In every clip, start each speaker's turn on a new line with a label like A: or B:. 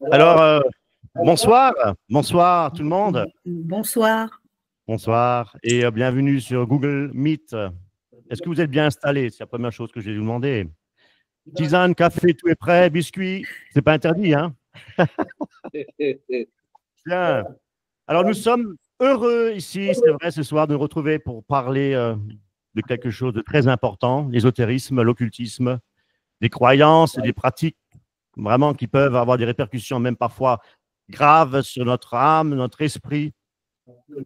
A: Alors, bonsoir, bonsoir tout le monde.
B: Bonsoir.
A: Bonsoir et bienvenue sur Google Meet. Est-ce que vous êtes bien installés? C'est la première chose que je vais vous demander. Tisane, café, tout est prêt, biscuits, c'est pas interdit, hein? Bien. Alors, nous sommes heureux ici, c'est vrai, ce soir, de nous retrouver pour parler de quelque chose de très important, l'ésotérisme, l'occultisme, des croyances et des pratiques vraiment qui peuvent avoir des répercussions même parfois graves sur notre âme, notre esprit.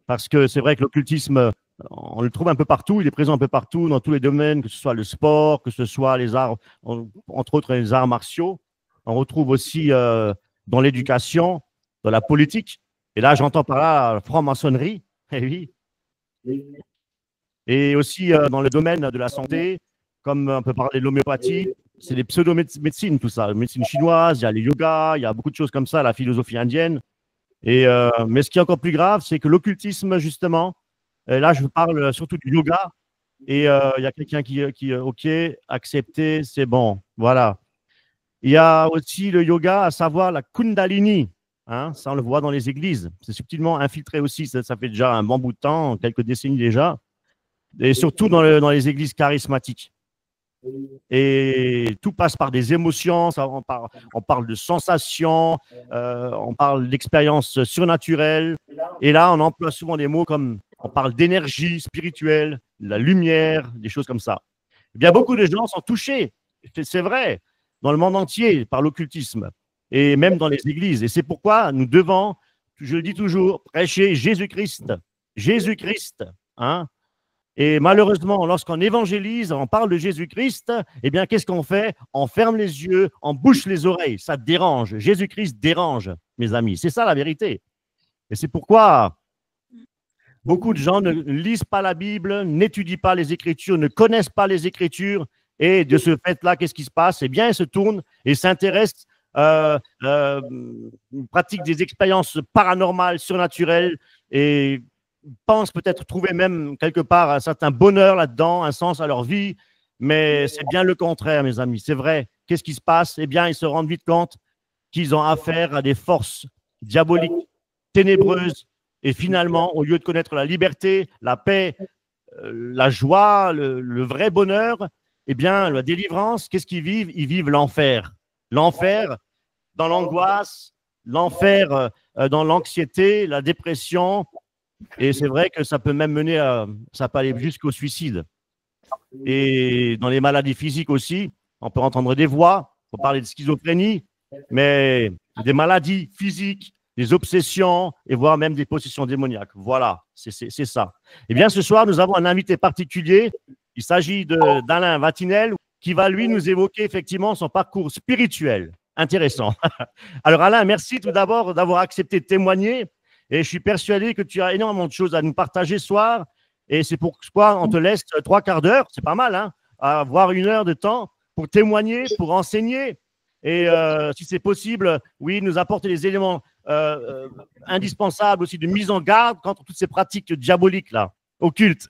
A: Parce que c'est vrai que l'occultisme, on le trouve un peu partout, il est présent un peu partout, dans tous les domaines, que ce soit le sport, que ce soit les arts, entre autres les arts martiaux. On retrouve aussi dans l'éducation, dans la politique. Et là, j'entends par là la franc-maçonnerie, eh oui. Et aussi dans le domaine de la santé, comme on peut parler de l'homéopathie, c'est des pseudo-médecines, tout ça. La médecine chinoise, il y a les yogas, il y a beaucoup de choses comme ça, la philosophie indienne. Mais ce qui est encore plus grave, c'est que l'occultisme, justement, là, je vous parle surtout du yoga. Et il y a quelqu'un qui OK, accepté, c'est bon. Voilà. Il y a aussi le yoga, à savoir la Kundalini. Hein, ça, on le voit dans les églises. C'est subtilement infiltré aussi. Ça fait déjà un bon bout de temps, quelques décennies déjà. Et surtout dans les églises charismatiques. Et tout passe par des émotions, on parle de sensations, on parle d'expériences surnaturelles. Et là, on emploie souvent des mots comme, on parle d'énergie spirituelle, la lumière, des choses comme ça. Eh bien, beaucoup de gens sont touchés, c'est vrai, dans le monde entier par l'occultisme, et même dans les églises. Et c'est pourquoi nous devons, je le dis toujours, prêcher Jésus-Christ. Jésus-Christ, hein. Et malheureusement, lorsqu'on évangélise, on parle de Jésus-Christ, eh bien, qu'est-ce qu'on fait? On ferme les yeux, on bouche les oreilles. Ça dérange. Jésus-Christ dérange, mes amis. C'est ça la vérité. Et c'est pourquoi beaucoup de gens ne lisent pas la Bible, n'étudient pas les Écritures, ne connaissent pas les Écritures. Et de ce fait-là, qu'est-ce qui se passe? Eh bien, ils se tournent et s'intéressent, pratiquent des expériences paranormales, surnaturelles et pensent peut-être trouver même quelque part un certain bonheur là-dedans, un sens à leur vie, mais c'est bien le contraire, mes amis. C'est vrai. Qu'est-ce qui se passe? Eh bien, ils se rendent vite compte qu'ils ont affaire à des forces diaboliques, ténébreuses, et finalement, au lieu de connaître la liberté, la paix, la joie, le vrai bonheur, eh bien, la délivrance, qu'est-ce qu'ils vivent? Ils vivent l'enfer. L'enfer dans l'angoisse, l'enfer dans l'anxiété, la dépression, et c'est vrai que ça peut même mener à, ça peut aller jusqu'au suicide. Et dans les maladies physiques aussi, on peut entendre des voix, on peut parler de schizophrénie, mais des maladies physiques, des obsessions et voire même des possessions démoniaques. Voilà, c'est ça. Eh bien, ce soir, nous avons un invité particulier. Il s'agit d'Alain Vatinel qui va, lui, nous évoquer effectivement son parcours spirituel. Intéressant. Alors, Alain, merci tout d'abord d'avoir accepté de témoigner. Et je suis persuadé que tu as énormément de choses à nous partager ce soir. Et c'est pourquoi on te laisse 3/4 d'heure, c'est pas mal, hein, à avoir 1 heure de temps pour témoigner, pour enseigner. Et si c'est possible, oui, nous apporter les éléments indispensables aussi de mise en garde contre toutes ces pratiques diaboliques là, occultes.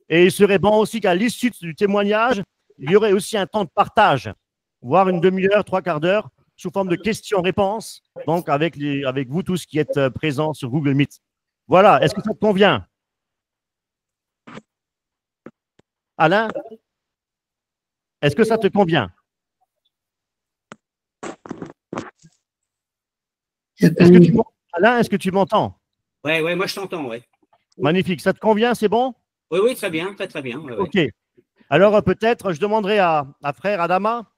A: Et il serait bon aussi qu'à l'issue du témoignage, il y aurait aussi un temps de partage, voire une demi-heure, 3/4 d'heure, sous forme de questions-réponses, donc avec vous tous qui êtes présents sur Google Meet. Voilà, est-ce que ça te convient? Alain, est-ce que ça te convient? Alain, est-ce que tu m'entends?
C: Oui, ouais, moi je t'entends, oui.
A: Magnifique, ça te convient, c'est bon?
C: Oui, oui, très bien, très, très bien. Ouais,
A: ok. Alors peut-être, je demanderai à frère Adama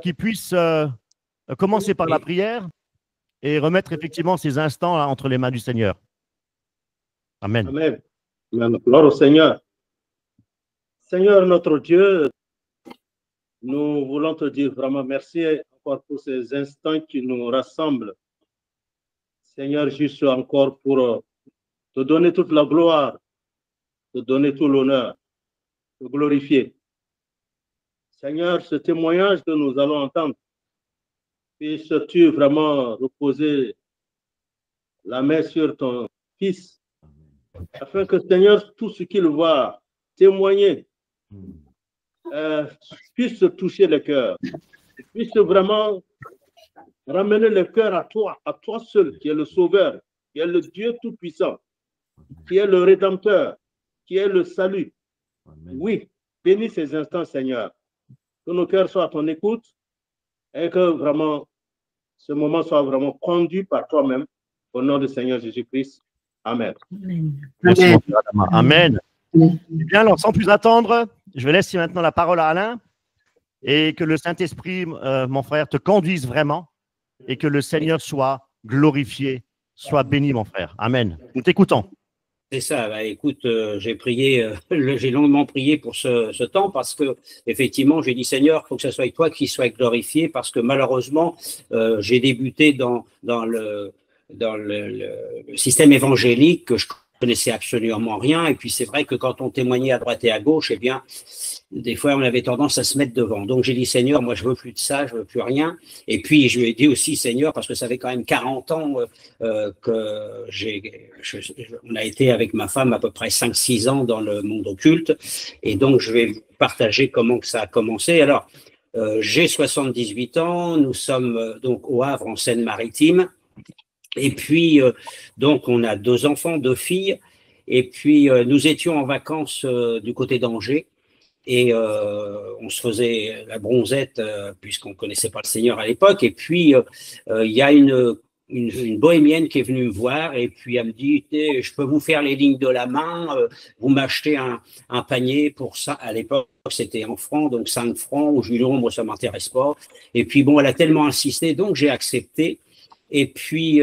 A: qu'il puisse commencer par la prière et remettre effectivement ces instants là, entre les mains du Seigneur. Amen.
D: Amen. Amen. Gloire au Seigneur. Seigneur notre Dieu, nous voulons te dire vraiment merci encore pour ces instants qui nous rassemblent. Seigneur, juste encore pour te donner toute la gloire, te donner tout l'honneur, te glorifier. Seigneur, ce témoignage que nous allons entendre, puisses-tu vraiment reposer la main sur ton Fils, afin que, Seigneur, tout ce qu'il va témoigner puisse toucher le cœur, puisse vraiment ramener le cœur à toi seul, qui est le Sauveur, qui est le Dieu Tout-Puissant, qui est le Rédempteur, qui est le salut. Amen. Oui, bénis ces instants, Seigneur. Que nos cœurs soient à ton écoute et que vraiment ce moment soit vraiment conduit par toi-même. Au nom du Seigneur Jésus-Christ. Amen.
A: Merci, mon frère Adama. Amen. Eh bien, alors, sans plus attendre, je vais laisser maintenant la parole à Alain et que le Saint-Esprit, mon frère, te conduise vraiment et que le Seigneur soit glorifié, soit béni, mon frère. Amen. Nous t'écoutons.
C: C'est ça. Bah, écoute, j'ai prié, j'ai longuement prié pour ce temps parce que effectivement, j'ai dit Seigneur, il faut que ce soit toi qui sois glorifié parce que malheureusement, j'ai débuté dans le système évangélique que je connaissais absolument rien. Et puis c'est vrai que quand on témoignait à droite et à gauche, eh bien, des fois on avait tendance à se mettre devant. Donc j'ai dit Seigneur, moi je veux plus de ça, je veux plus rien. Et puis je lui ai dit aussi Seigneur, parce que ça fait quand même 40 ans que on a été avec ma femme à peu près 5-6 ans dans le monde occulte. Et donc je vais partager comment que ça a commencé. Alors j'ai 78 ans, nous sommes donc au Havre en Seine-Maritime. Et puis, donc, on a 2 enfants, 2 filles. Et puis, nous étions en vacances du côté d'Angers. Et on se faisait la bronzette, puisqu'on ne connaissait pas le Seigneur à l'époque. Et puis, il y a une bohémienne qui est venue me voir. Et puis, elle me dit, je peux vous faire les lignes de la main. Vous m'achetez un panier pour ça. À l'époque, c'était en francs, donc 5 francs. Ou je lui dis, non, moi, ça ne m'intéresse pas. Et puis, bon, elle a tellement insisté, donc j'ai accepté. Et puis,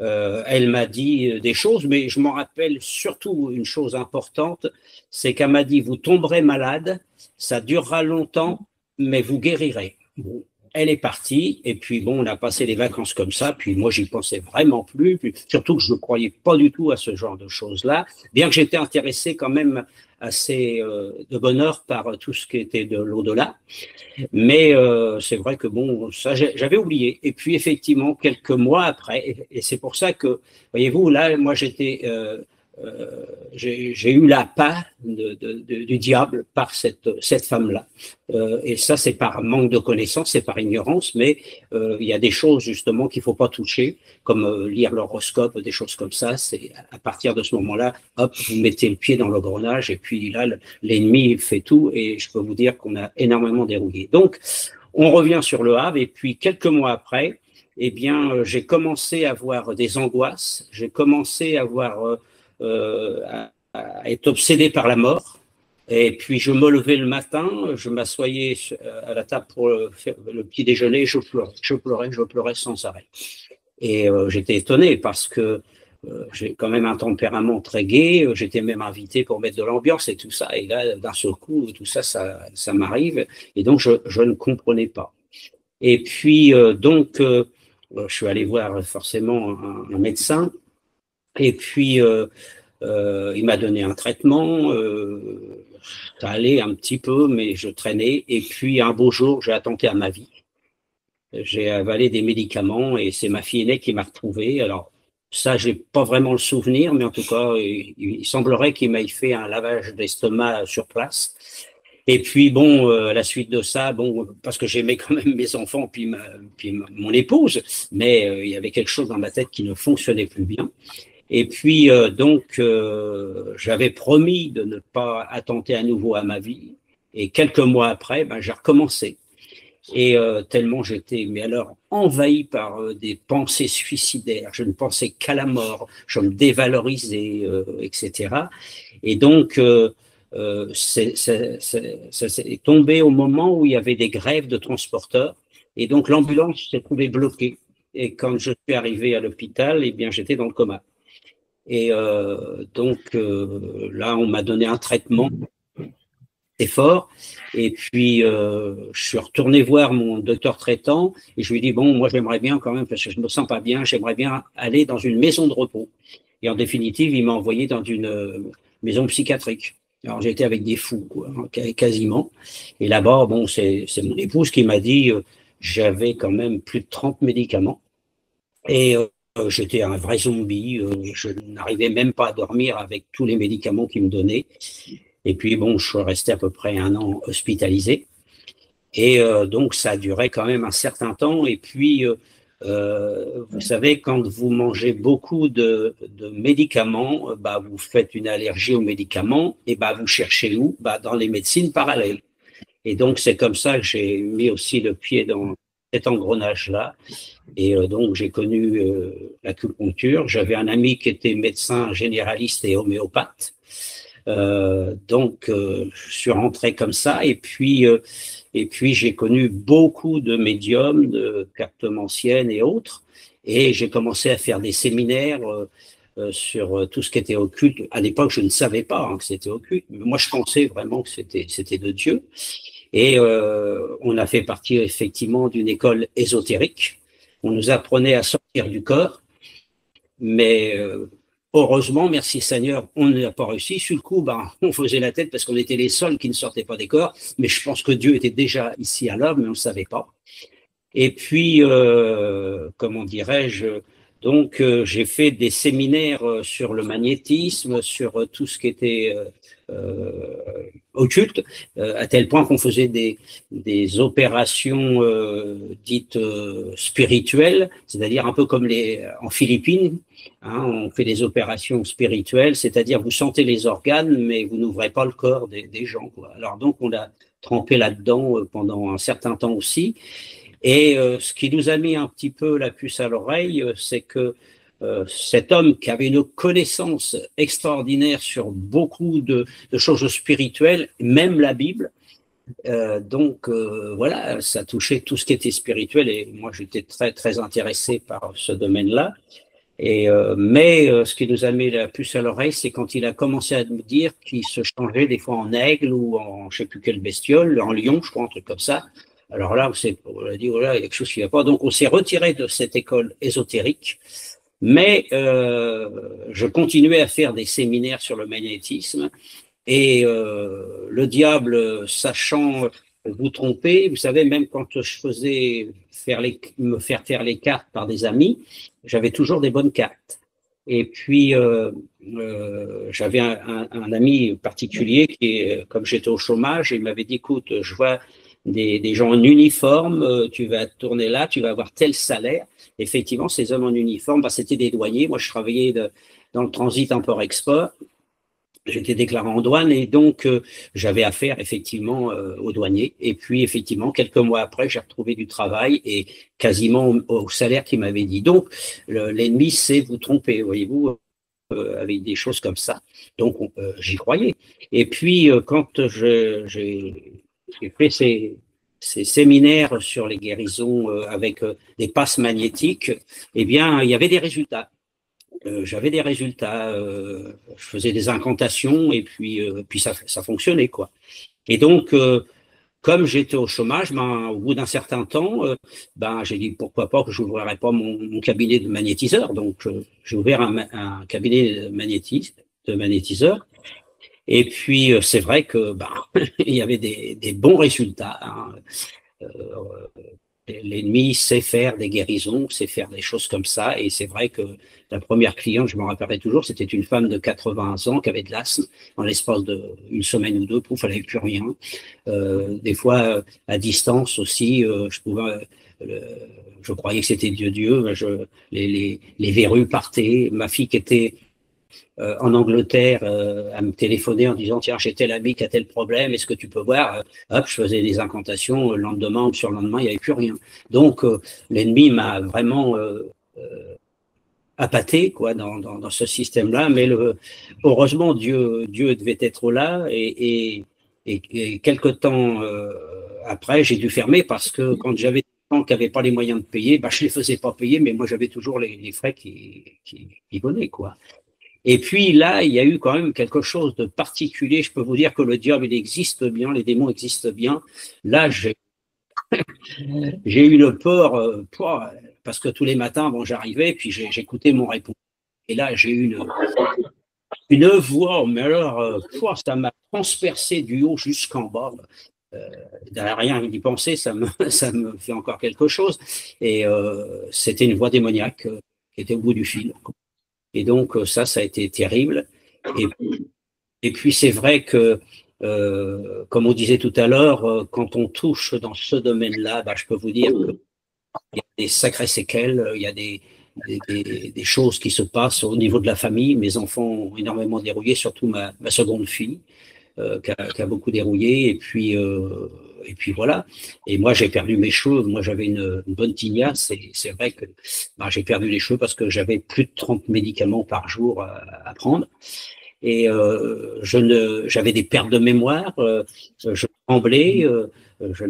C: elle m'a dit des choses, mais je m'en rappelle surtout une chose importante, c'est qu'elle m'a dit, vous tomberez malade, ça durera longtemps, mais vous guérirez. Bon, elle est partie, et puis bon, on a passé les vacances comme ça, puis moi, j'y pensais vraiment plus, puis surtout que je ne croyais pas du tout à ce genre de choses-là, bien que j'étais intéressé quand même assez de bonheur par tout ce qui était de l'au-delà. Mais c'est vrai que bon, ça j'avais oublié. Et puis effectivement, quelques mois après, et c'est pour ça que, voyez-vous, là, moi j'ai eu la part du diable par cette femme-là. Et ça, c'est par manque de connaissances, c'est par ignorance, mais il y a des choses justement qu'il faut pas toucher, comme lire l'horoscope, des choses comme ça. C'est à partir de ce moment-là, hop, vous mettez le pied dans l'engrenage et puis là, l'ennemi fait tout. Et je peux vous dire qu'on a énormément dérouillé. Donc, on revient sur le Havre et puis quelques mois après, eh bien, j'ai commencé à avoir des angoisses. J'ai commencé à avoir à être obsédé par la mort. Et puis, je me levais le matin, je m'assoyais à la table pour faire le petit déjeuner, je pleurais sans arrêt. Et j'étais étonné parce que j'ai quand même un tempérament très gai, j'étais même invité pour mettre de l'ambiance et tout ça. Et là, d'un seul coup, tout ça, ça m'arrive. Et donc, je ne comprenais pas. Et puis, donc, je suis allé voir forcément un médecin. Et puis, il m'a donné un traitement. Ça allait un petit peu, mais je traînais. Et puis, un beau jour, j'ai attenté à ma vie. J'ai avalé des médicaments et c'est ma fille aînée qui m'a retrouvé. Alors, ça, j'ai pas vraiment le souvenir, mais en tout cas, il semblerait qu'il m'ait fait un lavage d'estomac sur place. Et puis, bon, à la suite de ça, bon, parce que j'aimais quand même mes enfants, puis mon épouse, mais il y avait quelque chose dans ma tête qui ne fonctionnait plus bien. Et puis, donc, j'avais promis de ne pas attenter à nouveau à ma vie. Et quelques mois après, ben, j'ai recommencé. Et tellement j'étais, mais alors, envahi par des pensées suicidaires. Je ne pensais qu'à la mort. Je me dévalorisais, etc. Et donc, ça s'est tombé au moment où il y avait des grèves de transporteurs. Et donc, l'ambulance s'est trouvée bloquée. Et quand je suis arrivé à l'hôpital, eh bien, j'étais dans le coma. Et donc là, on m'a donné un traitement fort. Et puis, je suis retourné voir mon docteur traitant et je lui ai dit, bon, moi, j'aimerais bien quand même, parce que je ne me sens pas bien, j'aimerais bien aller dans une maison de repos. Et en définitive, il m'a envoyé dans une maison psychiatrique. Alors, j'étais avec des fous, quoi, quasiment. Et là-bas, bon, c'est mon épouse qui m'a dit, j'avais quand même plus de 30 médicaments. Et j'étais un vrai zombie, je n'arrivais même pas à dormir avec tous les médicaments qu'ils me donnaient. Et puis bon, je suis resté à peu près 1 an hospitalisé. Et donc ça a duré quand même un certain temps. Et puis Vous savez, quand vous mangez beaucoup de médicaments, bah, vous faites une allergie aux médicaments, et bah, vous cherchez où? Bah, dans les médecines parallèles. Et donc, c'est comme ça que j'ai mis aussi le pied dans cet engrenage-là. Et donc, j'ai connu l'acupuncture. J'avais un ami qui était médecin généraliste et homéopathe. Donc, je suis rentré comme ça. Et puis j'ai connu beaucoup de médiums, de cartomanciennes et autres. Et j'ai commencé à faire des séminaires sur tout ce qui était occulte. À l'époque, je ne savais pas hein, que c'était occulte. Mais moi, je pensais vraiment que c'était de Dieu. Et on a fait partie effectivement d'une école ésotérique. On nous apprenait à sortir du corps, mais heureusement, merci Seigneur, on n'a pas réussi. Sur le coup, ben, on faisait la tête parce qu'on était les seuls qui ne sortaient pas des corps, mais je pense que Dieu était déjà ici à l'œuvre, mais on ne savait pas. Et puis, comment dirais-je, donc j'ai fait des séminaires sur le magnétisme, sur tout ce qui était occulte, à tel point qu'on faisait des opérations dites spirituelles, c'est-à-dire un peu comme en Philippines, hein, on fait des opérations spirituelles, c'est-à-dire vous sentez les organes, mais vous n'ouvrez pas le corps des gens, quoi. Alors donc on a trempé là-dedans pendant un certain temps aussi. Et ce qui nous a mis un petit peu la puce à l'oreille, c'est que cet homme qui avait une connaissance extraordinaire sur beaucoup de choses spirituelles, même la Bible, donc voilà, ça touchait tout ce qui était spirituel et moi j'étais très très intéressé par ce domaine-là. Et mais ce qui nous a mis la puce à l'oreille, c'est quand il a commencé à nous dire qu'il se changeait des fois en aigle ou en je sais plus quelle bestiole, en lion, je crois, un truc comme ça. Alors là, on a dit, voilà, il y a quelque chose qui ne va pas. Donc, on s'est retiré de cette école ésotérique, mais je continuais à faire des séminaires sur le magnétisme. Et le diable, sachant vous tromper, vous savez, même quand je faisais me faire faire les cartes par des amis, j'avais toujours des bonnes cartes. Et puis, j'avais un ami particulier qui, comme j'étais au chômage, il m'avait dit, écoute, je vois des gens en uniforme, tu vas tourner là, tu vas avoir tel salaire. Effectivement, ces hommes en uniforme, bah, c'était des douaniers. Moi, je travaillais dans le transit import-export. J'étais déclaré en douane et donc j'avais affaire effectivement aux douaniers. Et puis effectivement, quelques mois après, j'ai retrouvé du travail et quasiment au salaire qu'il m'avait dit. Donc l'ennemi, c'est vous tromper, voyez-vous, avec des choses comme ça. Donc j'y croyais. Et puis quand j'ai fait ces séminaires sur les guérisons avec des passes magnétiques, eh bien, il y avait des résultats. J'avais des résultats, je faisais des incantations et puis ça fonctionnait quoi. Et donc comme j'étais au chômage, ben, au bout d'un certain temps, ben, j'ai dit pourquoi pas que je n'ouvrirais pas mon cabinet de magnétiseur. Donc j'ai ouvert un cabinet de magnétiseur. Et puis c'est vrai que ben, il y avait des bons résultats. Hein. L'ennemi sait faire des guérisons, sait faire des choses comme ça. Et c'est vrai que la première cliente, je me rappellerai toujours, c'était une femme de 80 ans qui avait de l'asthme. En l'espace d'une semaine ou deux, pouf, elle n'avait plus rien. Des fois, à distance aussi, je croyais que c'était Dieu. Les verrues partaient. Ma fille qui était en Angleterre à me téléphoner en disant tiens j'ai tel ami qui a tel problème, est-ce que tu peux voir, hop je faisais des incantations, le lendemain ou sur le lendemain il n'y avait plus rien. Donc l'ennemi m'a vraiment appâté quoi dans ce système-là, mais heureusement Dieu devait être là et quelque temps après j'ai dû fermer parce que quand j'avais des gens qui n'avaient pas les moyens de payer, bah, je les faisais pas payer, mais moi j'avais toujours les frais qui venaient quoi. Et puis là, il y a eu quand même quelque chose de particulier. Je peux vous dire que le diable, il existe bien, les démons existent bien. Là, j'ai eu le peur, parce que tous les matins, bon, j'arrivais, puis j'écoutais mon réponse. Et là, j'ai eu une voix, mais alors, ça m'a transpercé du haut jusqu'en bas. Derrière rien d'y penser, ça me fait encore quelque chose. Et c'était une voix démoniaque qui était au bout du fil. Et donc, ça a été terrible. Et puis, c'est vrai que, comme on disait tout à l'heure, quand on touche dans ce domaine-là, bah, je peux vous dire qu'il y a des sacrées séquelles, il y a des choses qui se passent au niveau de la famille. Mes enfants ont énormément dérouillé, surtout ma seconde fille, qui a beaucoup dérouillé. Et puis voilà. Et moi, j'ai perdu mes cheveux. Moi, j'avais une bonne tignasse. C'est vrai que j'ai perdu les cheveux parce que j'avais plus de 30 médicaments par jour à prendre. Et j'avais des pertes de mémoire. Je tremblais. Je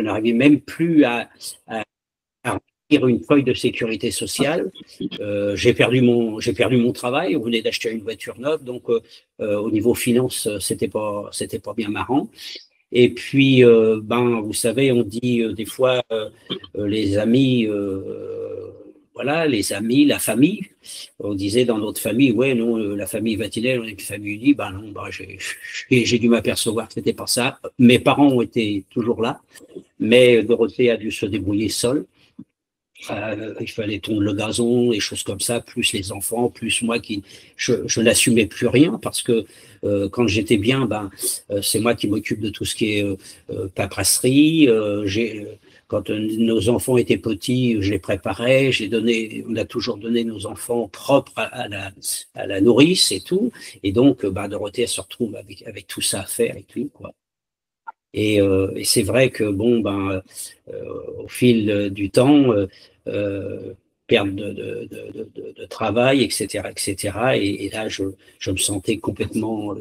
C: n'arrivais même plus à remplir une feuille de sécurité sociale. J'ai perdu mon travail. On venait d'acheter une voiture neuve, donc au niveau finance, c'était pas bien marrant. Et puis, vous savez, on dit des fois les amis, voilà, les amis, la famille. On disait dans notre famille, ouais, non, la famille Vatinel, on est une famille unie. Non, j'ai dû m'apercevoir que c'était pas ça. Mes parents ont été toujours là, mais Dorothée a dû se débrouiller seule. Il fallait tondre le gazon, des choses comme ça, plus les enfants, plus moi je n'assumais plus rien parce que quand j'étais bien, c'est moi qui m'occupe de tout ce qui est paperasserie. Quand nos enfants étaient petits, je les préparais, on a toujours donné nos enfants propres à la nourrice et tout. Et donc, Dorothée elle se retrouve avec tout ça à faire et tout, quoi. Et c'est vrai que au fil du temps, perte de travail, etc., etc. Et là, je me sentais complètement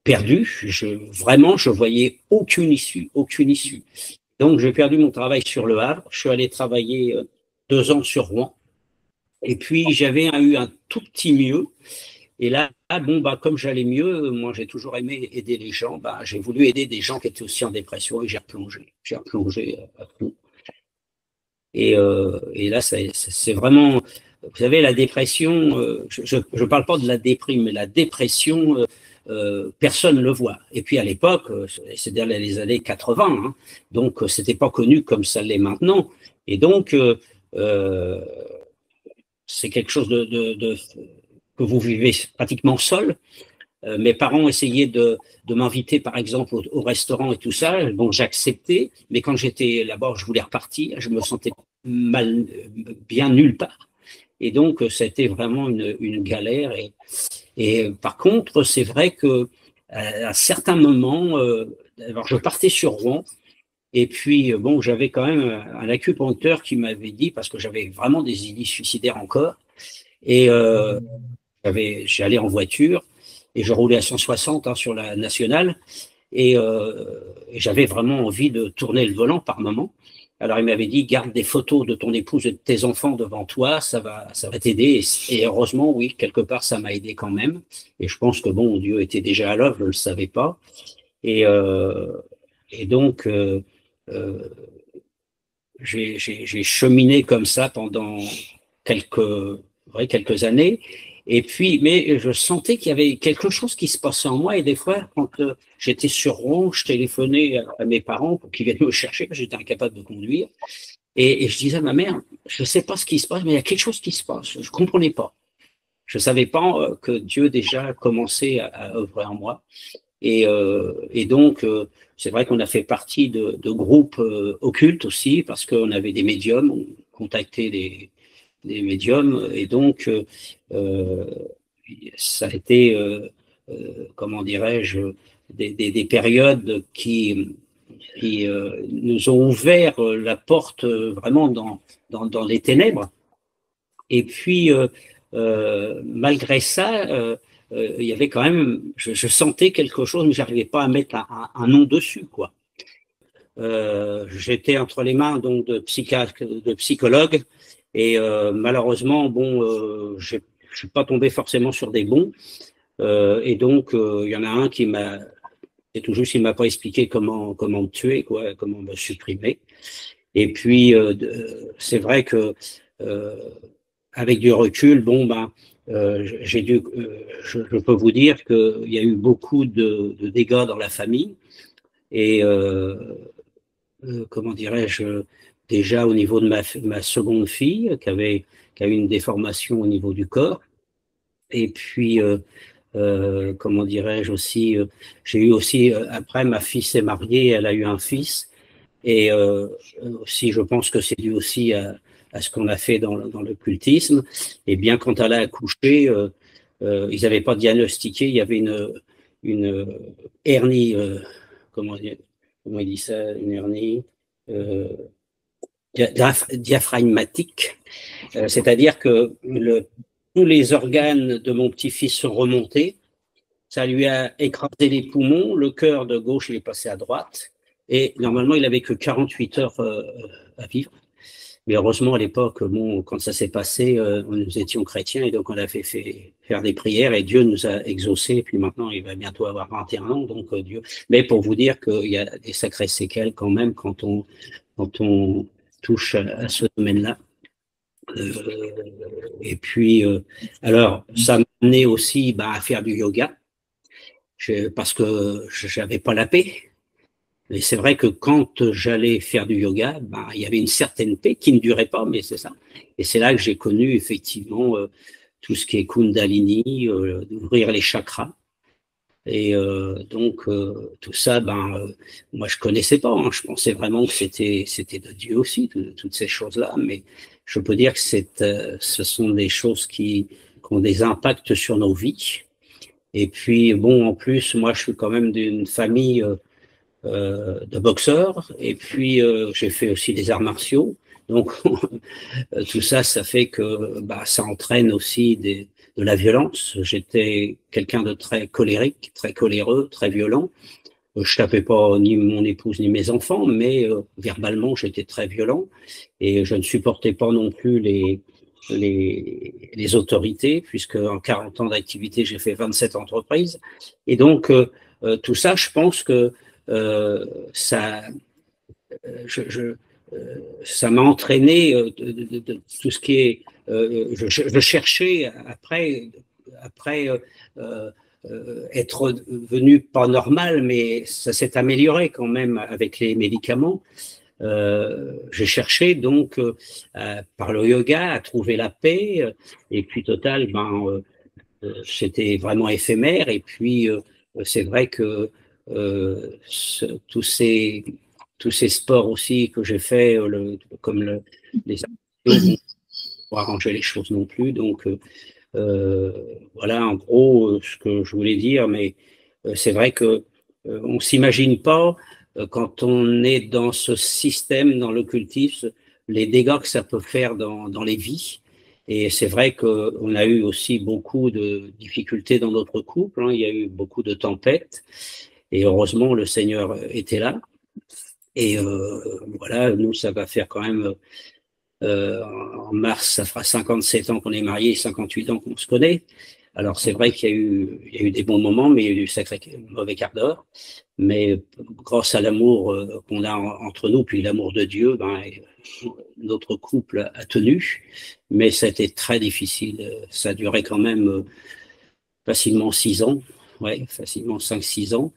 C: perdu. Vraiment, je voyais aucune issue, aucune issue. Donc, j'ai perdu mon travail sur le Havre. Je suis allé travailler 2 ans sur Rouen. Et puis, j'avais eu un tout petit mieux. Et là, comme j'allais mieux, moi j'ai toujours aimé aider les gens, j'ai voulu aider des gens qui étaient aussi en dépression et j'ai replongé à fond. Et là, c'est vraiment, vous savez, la dépression, je ne parle pas de la déprime, mais la dépression, personne ne le voit. Et puis à l'époque, c'est dans les années 80, hein, donc c'était pas connu comme ça l'est maintenant. Et donc, c'est quelque chose que vous vivez pratiquement seul. Mes parents essayaient de m'inviter, par exemple, au restaurant et tout ça. Donc, j'acceptais. Mais quand j'étais là-bas, je voulais repartir. Je me sentais bien nulle part. Et donc, c'était vraiment une galère. Et par contre, c'est vrai que à certains moments, alors je partais sur Rouen. Et puis, j'avais quand même un acupuncteur qui m'avait dit, parce que j'avais vraiment des idées suicidaires encore, et j'allais en voiture et je roulais à 160 sur la nationale et j'avais vraiment envie de tourner le volant par moment. Alors il m'avait dit garde des photos de ton épouse et de tes enfants devant toi, ça va t'aider. Et heureusement, oui, quelque part ça m'a aidé quand même. Et je pense que Dieu était déjà à l'œuvre, je ne le savais pas. Et donc j'ai cheminé comme ça pendant quelques années. Et puis, mais je sentais qu'il y avait quelque chose qui se passait en moi. Et des fois, quand j'étais sur Rouen, je téléphonais à mes parents pour qu'ils viennent me chercher, parce que j'étais incapable de conduire. Et je disais à ma mère, je ne sais pas ce qui se passe, mais il y a quelque chose qui se passe. Je ne comprenais pas. Je ne savais pas que Dieu déjà commençait à œuvrer en moi. Et donc, c'est vrai qu'on a fait partie de groupes occultes aussi, parce qu'on avait des médiums, on contactait des médiums, et donc ça a été, comment dirais-je, des périodes qui nous ont ouvert la porte vraiment dans les ténèbres. Et puis, malgré ça, il y avait quand même, je sentais quelque chose, mais j'arrivais pas à mettre un nom dessus, quoi. J'étais entre les mains donc de psychologues et malheureusement, je suis pas tombé forcément sur des bons. Et donc, il y en a un qui m'a, c'est tout juste, il m'a pas expliqué comment me tuer, quoi, comment me supprimer. Et puis, c'est vrai que avec du recul, je peux vous dire qu'il y a eu beaucoup de dégâts dans la famille. Et comment dirais-je, déjà au niveau de ma seconde fille, qui a eu une déformation au niveau du corps. Et puis, comment dirais-je aussi, j'ai eu aussi, après, ma fille s'est mariée, elle a eu un fils. Et aussi, je pense que c'est dû aussi à ce qu'on a fait dans l'occultisme. Et bien, quand elle a accouché, ils n'avaient pas diagnostiqué, il y avait une hernie, comment il dit ça, une hernie diaphragmatique, c'est-à-dire que tous les organes de mon petit-fils sont remontés, ça lui a écrasé les poumons, le cœur de gauche il est passé à droite, et normalement il n'avait que 48 heures à vivre. Mais heureusement, à l'époque, bon, quand ça s'est passé, nous étions chrétiens et donc on a fait faire des prières et Dieu nous a exaucés. Et puis maintenant, il va bientôt avoir 21 ans, donc Dieu. Mais pour vous dire qu'il y a des sacrées séquelles quand même quand on touche à ce domaine-là. Et puis, alors, ça m'a amené aussi à faire du yoga parce que j'avais pas la paix. Et c'est vrai que quand j'allais faire du yoga, il y avait une certaine paix qui ne durait pas, mais c'est ça. Et c'est là que j'ai connu effectivement tout ce qui est Kundalini, d'ouvrir les chakras. Et donc tout ça, moi je connaissais pas. Je pensais vraiment que c'était de Dieu aussi, toutes ces choses-là. Mais je peux dire que ce sont des choses qui ont des impacts sur nos vies. Et puis bon, en plus, moi je suis quand même d'une famille de boxeur, et puis j'ai fait aussi des arts martiaux. Donc tout ça, ça fait que ça entraîne aussi de la violence. J'étais quelqu'un de très colérique, très coléreux, très violent. Je tapais pas ni mon épouse ni mes enfants, mais verbalement j'étais très violent et je ne supportais pas non plus les autorités, puisque en 40 ans d'activité, j'ai fait 27 entreprises. Et donc tout ça, je pense que ça m'a entraîné de tout ce qui est. Je cherchais après être devenu pas normal, mais ça s'est amélioré quand même avec les médicaments. J'ai cherché donc par le yoga à trouver la paix, et puis total, c'était vraiment éphémère. Et puis c'est vrai que tous ces sports aussi que j'ai fait, comme les arts pour arranger les choses non plus. Donc voilà en gros ce que je voulais dire. Mais c'est vrai que on s'imagine pas quand on est dans ce système, dans l'occultisme, les dégâts que ça peut faire dans les vies. Et c'est vrai qu'on a eu aussi beaucoup de difficultés dans notre couple. Il y a eu beaucoup de tempêtes. Et heureusement, le Seigneur était là. Et voilà, nous, ça va faire quand même, en mars, ça fera 57 ans qu'on est mariés, 58 ans qu'on se connaît. Alors, c'est vrai qu'il y a eu des bons moments, mais il y a eu du sacré mauvais quart d'heure. Mais grâce à l'amour qu'on a entre nous, puis l'amour de Dieu, notre couple a tenu. Mais ça a été très difficile. Ça a duré quand même facilement 6 ans. Ouais, facilement 5-6 ans.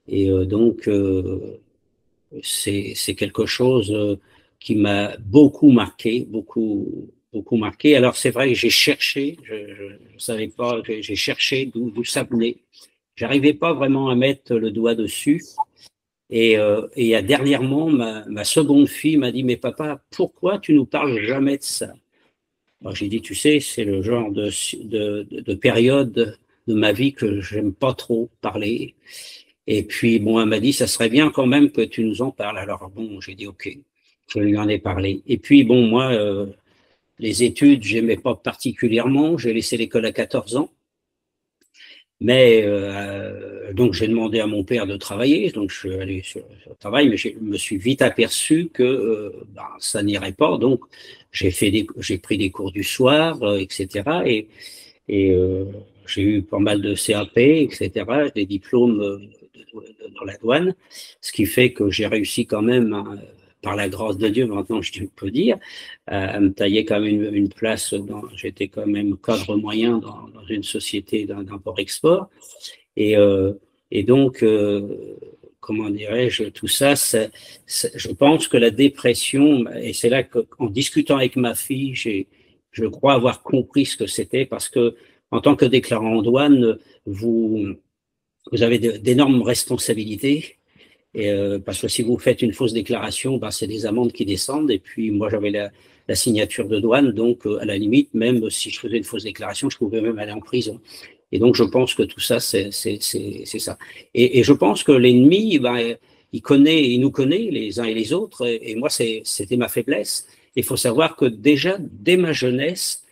C: Et donc, c'est quelque chose qui m'a beaucoup marqué, beaucoup marqué. Alors c'est vrai que j'ai cherché, je savais pas, j'ai cherché d'où ça venait. J'arrivais pas vraiment à mettre le doigt dessus. Et dernièrement, ma seconde fille m'a dit, mais papa, pourquoi tu nous parles jamais de ça? Alors j'ai dit, tu sais, c'est le genre de période de ma vie que j'aime pas trop parler. Et puis, bon, elle m'a dit, ça serait bien quand même que tu nous en parles. Alors, bon, j'ai dit, OK, je lui en ai parlé. Et puis, bon, moi, les études, j'aimais pas particulièrement. J'ai laissé l'école à 14 ans. Mais, donc, j'ai demandé à mon père de travailler. Donc, je suis allé sur le travail, mais je me suis vite aperçu que ça n'irait pas. Donc, j'ai pris des cours du soir, etc. Et j'ai eu pas mal de CAP, etc., des diplômes dans la douane, ce qui fait que j'ai réussi quand même, par la grâce de Dieu, maintenant je peux dire, à me tailler quand même une place. J'étais quand même cadre moyen dans une société d'import-export. Et donc, comment dirais-je, tout ça, je pense que la dépression, et c'est là qu'en discutant avec ma fille, je crois avoir compris ce que c'était, parce que en tant que déclarant en douane, vous avez d'énormes responsabilités, Et, parce que si vous faites une fausse déclaration, ben, c'est des amendes qui descendent. Et puis moi, j'avais la signature de douane, donc à la limite, même si je faisais une fausse déclaration, je pouvais même aller en prison. Et donc, je pense que tout ça, c'est ça. Et je pense que l'ennemi, ben, il nous connaît les uns et les autres. Et moi, c'était ma faiblesse. Il faut savoir que déjà, dès ma jeunesse,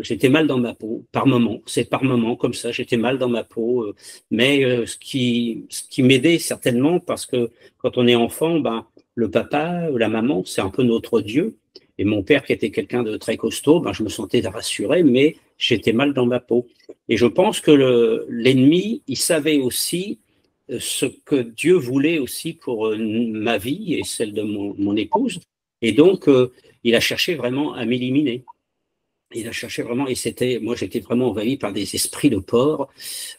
C: j'étais mal dans ma peau, par moment. C'est par moment, comme ça, j'étais mal dans ma peau. Mais ce qui m'aidait certainement, parce que quand on est enfant, ben, le papa ou la maman, c'est un peu notre Dieu. Et mon père, qui était quelqu'un de très costaud, ben, je me sentais rassuré, mais j'étais mal dans ma peau. Et je pense que l'ennemi, il savait aussi ce que Dieu voulait aussi pour ma vie et celle de mon épouse. Et donc, il a cherché vraiment à m'éliminer. Il a cherché vraiment, et moi j'étais vraiment envahi par des esprits de porc.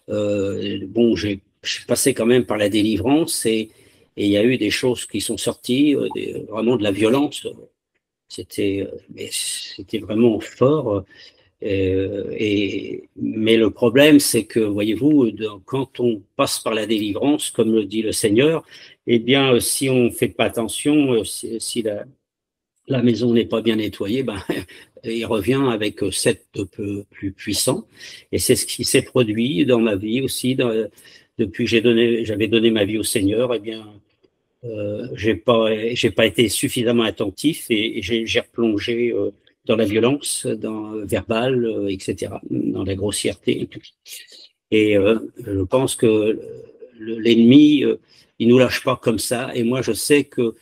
C: Bon, je suis passé quand même par la délivrance et il y a eu des choses qui sont sorties, vraiment de la violence. C'était vraiment fort. Mais le problème, c'est que, voyez-vous, quand on passe par la délivrance, comme le dit le Seigneur, eh bien, si on ne fait pas attention, si la maison n'est pas bien nettoyée, ben, il revient avec sept de peu plus puissants. Et c'est ce qui s'est produit dans ma vie aussi. Depuis que j'avais donné ma vie au Seigneur, eh bien, j'ai pas été suffisamment attentif et j'ai replongé dans la violence, verbale, etc., dans la grossièreté et tout. Et je pense que l'ennemi, il nous lâche pas comme ça. Et moi, je sais que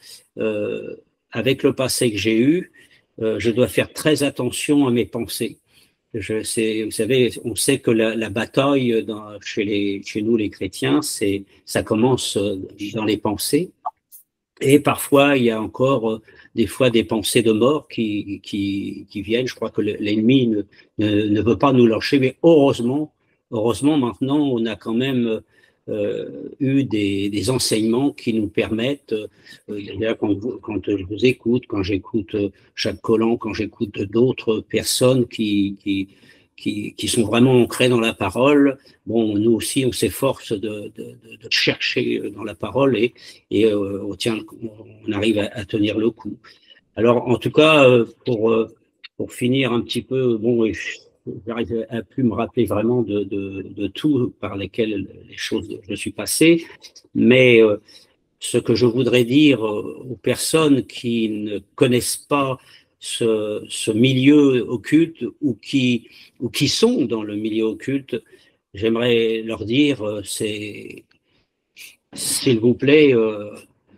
C: avec le passé que j'ai eu, je dois faire très attention à mes pensées. Vous savez, on sait que la bataille chez nous les chrétiens, ça commence dans les pensées. Et parfois, il y a encore des fois des pensées de mort qui viennent. Je crois que l'ennemi ne veut pas nous lâcher, mais heureusement maintenant, on a quand même eu des enseignements qui nous permettent, quand je vous écoute, quand j'écoute Jacques Collin, quand j'écoute d'autres personnes qui sont vraiment ancrées dans la parole, bon, nous aussi, on s'efforce de chercher dans la parole et on arrive à tenir le coup. Alors, en tout cas, pour finir un petit peu, bon, j'arrive à plus me rappeler vraiment de tout par lesquels les choses je suis passé, mais ce que je voudrais dire aux personnes qui ne connaissent pas ce milieu occulte ou qui sont dans le milieu occulte, j'aimerais leur dire, s'il vous plaît,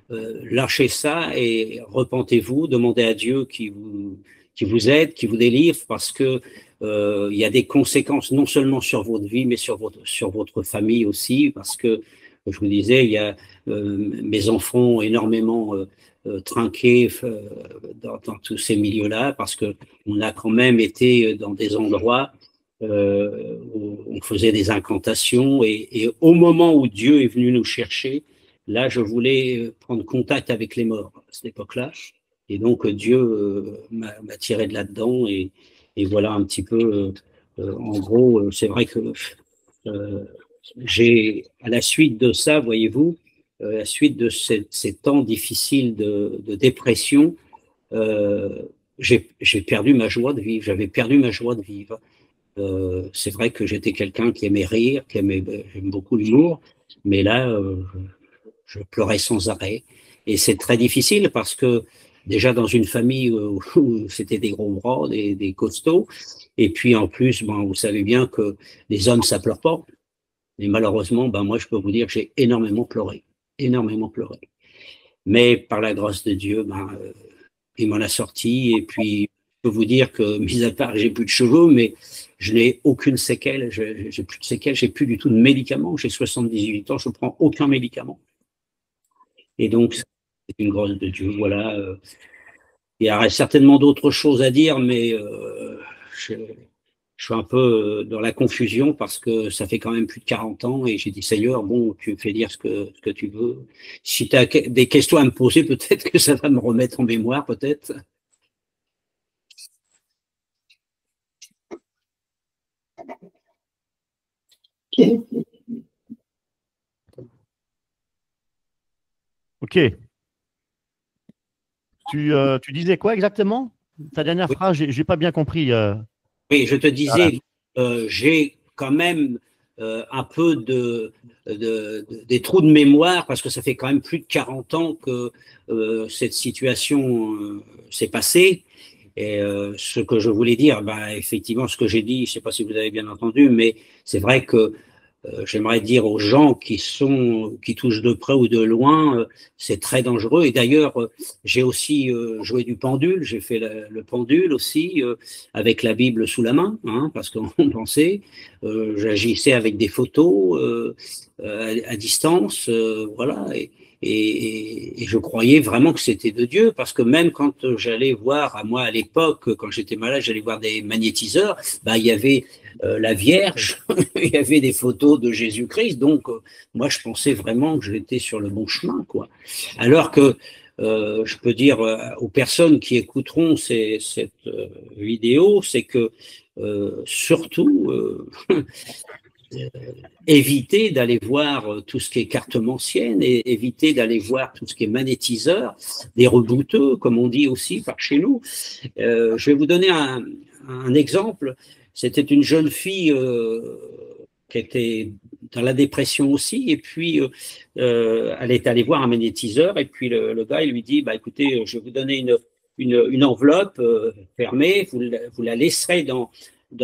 C: lâchez ça et repentez-vous, demandez à Dieu qui vous aide, qui vous délivre, parce que il y a des conséquences non seulement sur votre vie, mais sur votre famille aussi, parce que je vous disais, il y a mes enfants ont énormément trinqué dans tous ces milieux-là, parce que on a quand même été dans des endroits où on faisait des incantations, et au moment où Dieu est venu nous chercher, là, je voulais prendre contact avec les morts à cette époque-là. Et donc, Dieu m'a tiré de là-dedans. Et voilà un petit peu, en gros, c'est vrai que euh, à la suite de ça, voyez-vous, à la suite de ces temps difficiles de dépression, euh, j'ai perdu ma joie de vivre. J'avais perdu ma joie de vivre. C'est vrai que j'étais quelqu'un qui aimait rire, j'aime beaucoup l'humour, mais là, je pleurais sans arrêt. Et c'est très difficile parce que déjà dans une famille où c'était des gros bras, des costauds, et puis en plus, ben, vous savez bien que les hommes, ça pleure pas. Et malheureusement, ben, moi, je peux vous dire que j'ai énormément pleuré. Mais par la grâce de Dieu, ben, il m'en a sorti. Et puis, je peux vous dire que, mis à part, j'ai plus de cheveux, mais je n'ai aucune séquelle. J'ai plus de séquelles, j'ai plus du tout de médicaments. J'ai 78 ans, je prends aucun médicament. Et donc, c'est une grâce de Dieu. Voilà. Il y aurait certainement d'autres choses à dire, mais je, je suis un peu dans la confusion parce que ça fait quand même plus de 40 ans et j'ai dit, Seigneur, bon, tu me fais dire ce que tu veux. Si tu as des questions à me poser, peut-être que ça va me remettre en mémoire, peut-être.
B: Ok.
A: Ok. Tu disais quoi exactement? Ta dernière
C: Oui,
A: phrase, j'ai pas bien compris.
C: oui, je te
A: Voilà.
C: disais, j'ai quand même un peu des trous de mémoire parce que ça fait quand même plus de 40 ans que cette situation s'est passée. Et ce que je voulais dire, ben, effectivement, ce que j'ai dit, je ne sais pas si vous avez bien entendu, mais c'est vrai que j'aimerais dire aux gens qui touchent de près ou de loin, c'est très dangereux. Et d'ailleurs, j'ai aussi joué du pendule. J'ai fait le pendule aussi avec la Bible sous la main, hein, parce qu'on pensait. J'agissais avec des photos à distance, voilà. Et je croyais vraiment que c'était de Dieu, parce que même quand j'allais voir, à moi à l'époque, quand j'étais malade, j'allais voir des magnétiseurs, bah, il y avait la Vierge, il y avait des photos de Jésus-Christ, donc moi je pensais vraiment que j'étais sur le bon chemin, quoi. Alors que je peux dire aux personnes qui écouteront cette vidéo, c'est que surtout éviter d'aller voir tout ce qui est cartomancienne et éviter d'aller voir tout ce qui est magnétiseur, des rebouteux, comme on dit aussi par chez nous. Je vais vous donner un exemple. C'était une jeune fille qui était dans la dépression aussi, et puis elle est allée voir un magnétiseur, et puis le gars il lui dit, bah écoutez, je vais vous donner une enveloppe fermée, vous la laisserez dans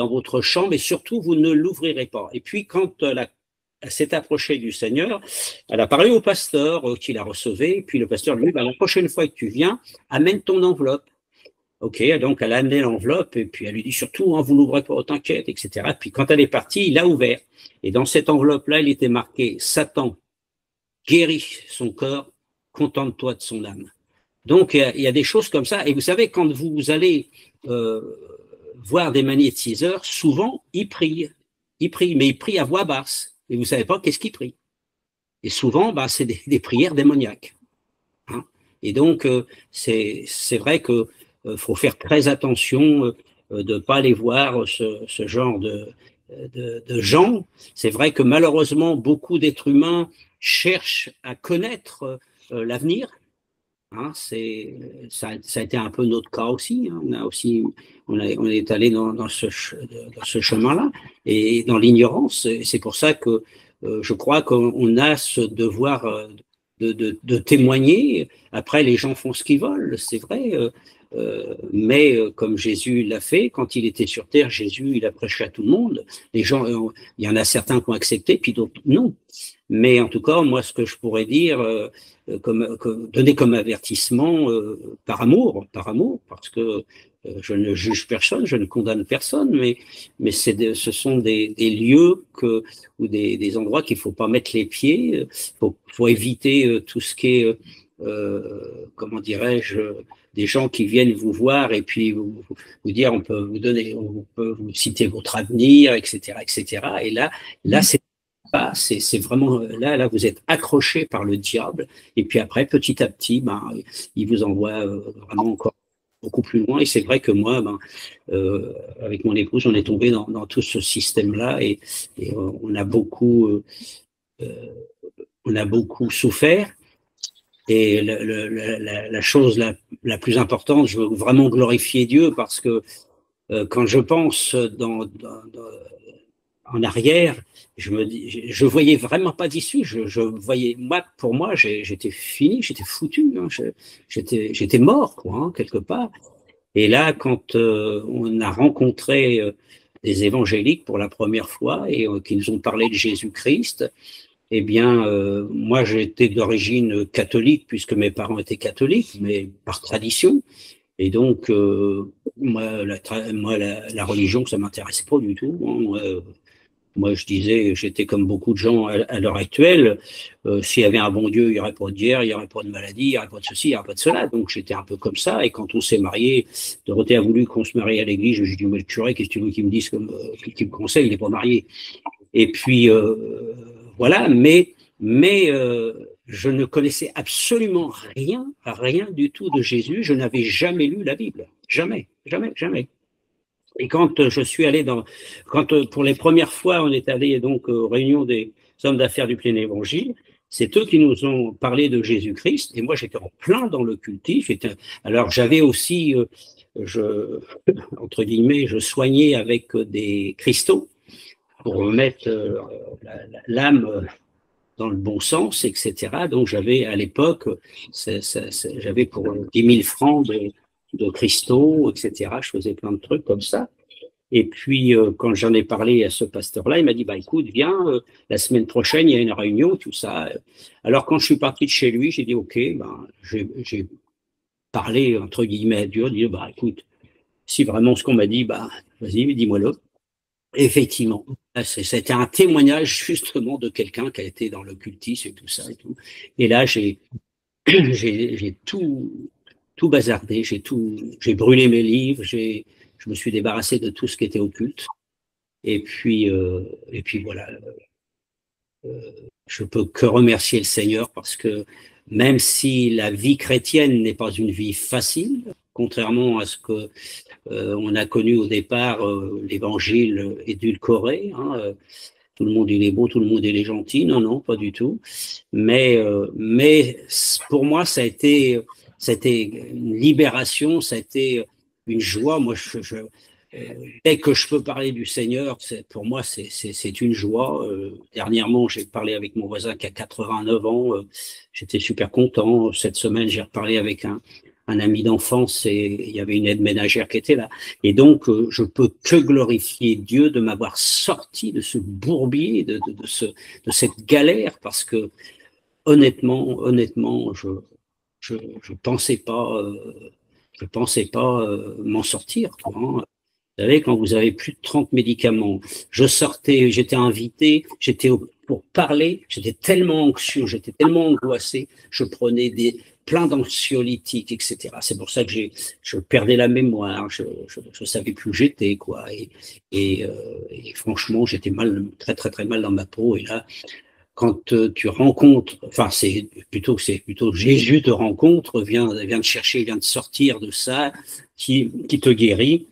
C: votre chambre, et surtout vous ne l'ouvrirez pas. Et puis quand elle s'est approchée du Seigneur, elle a parlé au pasteur qui la recevait, et puis le pasteur lui dit, bah, la prochaine fois que tu viens, amène ton enveloppe. Ok, donc elle a amené l'enveloppe et puis elle lui dit surtout, hein, vous l'ouvrez pas, t'inquiète, etc. Puis quand elle est partie, il l'a ouvert. Et dans cette enveloppe-là, il était marqué Satan guérit son corps, contente-toi de son âme. Donc il y a des choses comme ça. Et vous savez, quand vous allez voir des magnétiseurs, souvent ils prient. Ils prient, mais ils prient à voix basse. Et vous savez pas qu'est-ce qu'ils prient. Et souvent, bah, c'est des prières démoniaques. Hein. Et donc, c'est vrai que faut faire très attention de ne pas aller voir ce genre de gens. C'est vrai que malheureusement, beaucoup d'êtres humains cherchent à connaître l'avenir. Hein, ça a été un peu notre cas aussi. Hein. On est allé dans ce chemin-là et dans l'ignorance. C'est pour ça que je crois qu'on a ce devoir de témoigner. Après, les gens font ce qu'ils veulent, c'est vrai. Mais comme Jésus l'a fait, quand il était sur terre, Jésus, il a prêché à tout le monde. Les gens, il y en a certains qui ont accepté, puis d'autres non. Mais en tout cas, moi, ce que je pourrais dire, donner comme avertissement par amour, parce que je ne juge personne, je ne condamne personne, mais ce sont des lieux ou des endroits qu'il ne faut pas mettre les pieds. Faut éviter tout ce qui est, comment dirais-je, des gens qui viennent vous voir et puis vous dire, on peut vous citer votre avenir, etc., etc. Et là, c'est vraiment là, vous êtes accroché par le diable. Et puis après, petit à petit, ben, il vous envoie vraiment encore beaucoup plus loin. Et c'est vrai que moi, ben, avec mon épouse, on est tombé dans tout ce système-là et on a beaucoup souffert. Et la chose la plus importante, je veux vraiment glorifier Dieu parce que quand je pense en arrière, je voyais vraiment pas d'issue. Je voyais, pour moi, j'étais fini, j'étais foutu, hein, j'étais mort, quoi, hein, quelque part. Et là, quand on a rencontré des évangéliques pour la première fois et qui nous ont parlé de Jésus-Christ, eh bien, moi, j'étais d'origine catholique puisque mes parents étaient catholiques, mais par tradition. Et donc, moi, la religion, ça m'intéressait pas du tout. Hein. Moi, je disais, j'étais comme beaucoup de gens à l'heure actuelle. S'il y avait un bon Dieu, il n'y aurait pas de guerre, il n'y aurait pas de maladie, il n'y aurait pas de ceci, il n'y aurait pas de cela. Donc, j'étais un peu comme ça. Et quand on s'est marié, Dorothée a voulu qu'on se marie à l'église. J'ai dit, mais le curé, qu'est-ce que tu veux qu'il me dise, qu'il me conseille, il n'est pas marié. Et puis, voilà. Mais je ne connaissais absolument rien du tout de Jésus. Je n'avais jamais lu la Bible. Jamais, jamais, jamais. Et quand je suis allé pour les premières fois, on est allé donc aux réunions des hommes d'affaires du plein évangile, C'est eux qui nous ont parlé de Jésus-Christ, et moi j'étais en plein dans l'occultisme. Alors j'avais aussi, entre guillemets, je soignais avec des cristaux pour remettre l'âme dans le bon sens, etc. Donc j'avais à l'époque, j'avais pour 10 000 francs de cristaux, etc. Je faisais plein de trucs comme ça. Et puis, quand j'en ai parlé à ce pasteur-là, il m'a dit, bah écoute, viens, la semaine prochaine, il y a une réunion, tout ça. Alors, quand je suis parti de chez lui, j'ai dit, OK, ben, j'ai parlé, entre guillemets, à Dieu, dit, bah écoute, si vraiment ce qu'on m'a dit, bah vas-y, dis-moi-le. Effectivement, c'était un témoignage justement de quelqu'un qui a été dans l'occultisme et tout ça et tout. Et là, j'ai tout bazardé, j'ai brûlé mes livres, je me suis débarrassé de tout ce qui était occulte. Et puis voilà, je peux que remercier le Seigneur parce que même si la vie chrétienne n'est pas une vie facile, contrairement à ce que on a connu au départ, l'évangile édulcoré, hein, tout le monde il est beau, tout le monde il est gentil, non, pas du tout. Mais pour moi, ça a été une libération, ça a été une joie. Moi, dès que je peux parler du Seigneur, pour moi, c'est une joie. Dernièrement, j'ai parlé avec mon voisin qui a 89 ans. J'étais super content. Cette semaine, j'ai reparlé avec un ami d'enfance et il y avait une aide ménagère qui était là. Et donc, je peux que glorifier Dieu de m'avoir sorti de ce bourbier, de cette galère, parce que honnêtement, je pensais pas m'en sortir, quoi, hein. Vous savez, quand vous avez plus de 30 médicaments, j'étais invité, pour parler, j'étais tellement anxieux, j'étais tellement angoissé, je prenais plein d'anxiolytiques, etc. C'est pour ça que je perdais la mémoire, je savais plus où j'étais, quoi. Et franchement, j'étais très, très, très mal dans ma peau. Et là, quand tu rencontres, enfin, c'est plutôt Jésus te rencontre, vient te chercher, vient te sortir de ça, qui te guérit.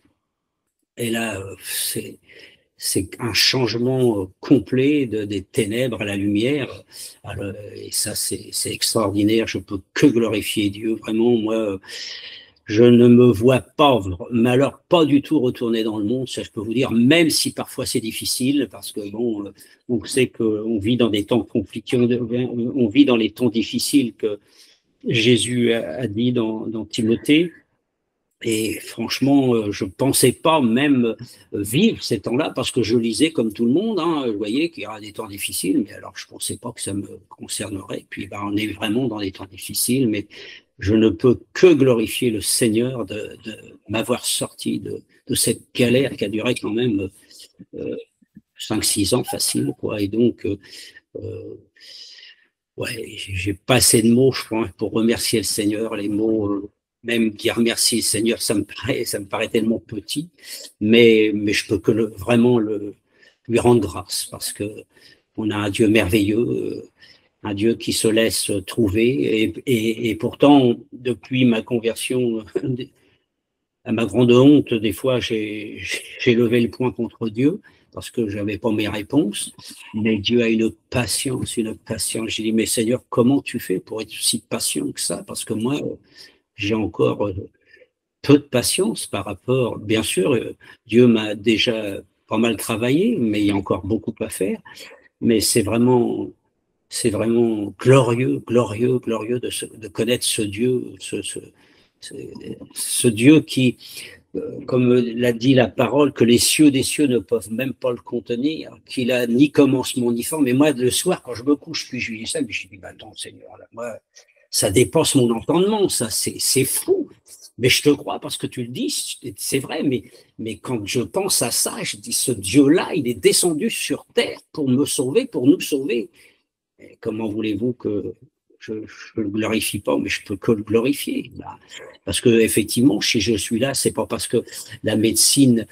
C: Et là, c'est un changement complet des ténèbres à la lumière. Alors, et ça, c'est extraordinaire. Je peux que glorifier Dieu. Vraiment, moi, je ne me vois pas, mais alors pas du tout retourner dans le monde, ça je peux vous dire, même si parfois c'est difficile, parce que bon, on sait qu'on vit dans des temps compliqués, on vit dans les temps difficiles que Jésus a dit dans Timothée. Et franchement, je pensais pas même vivre ces temps-là parce que je lisais comme tout le monde, hein, je voyais qu'il y aura des temps difficiles, mais alors je pensais pas que ça me concernerait. Puis ben, on est vraiment dans des temps difficiles, mais je ne peux que glorifier le Seigneur de m'avoir sorti de cette galère qui a duré quand même 5-6 ans facile, quoi. Et donc, ouais, j'ai pas assez de mots, je crois, pour remercier le Seigneur. Les mots, même dire merci le Seigneur, ça me paraît tellement petit, mais je peux que vraiment lui rendre grâce parce que on a un Dieu merveilleux, un Dieu qui se laisse trouver. Et pourtant, depuis ma conversion, à ma grande honte, des fois, j'ai levé le poing contre Dieu parce que j'avais pas mes réponses. Mais Dieu a une patience, une patience. J'ai dit, mais Seigneur, comment tu fais pour être aussi patient que ça? Parce que moi, j'ai encore peu de patience par rapport. Bien sûr, Dieu m'a déjà pas mal travaillé, mais il y a encore beaucoup à faire. Mais c'est vraiment glorieux, glorieux, glorieux de connaître ce Dieu, ce Dieu qui, comme l'a dit la parole, que les cieux des cieux ne peuvent même pas le contenir, qu'il a ni commencement ni fin. Mais moi, le soir, quand je me couche, puis je lui dis ça, mais je dis, bah attends, Seigneur, là, moi, ça dépasse mon entendement, ça, c'est fou. Mais je te crois parce que tu le dis, c'est vrai, mais quand je pense à ça, je dis, ce Dieu-là, il est descendu sur terre pour me sauver, pour nous sauver. Et comment voulez-vous que je ne le glorifie pas, mais je peux que le glorifier. Parce que effectivement, si je suis là, c'est pas parce que la médecine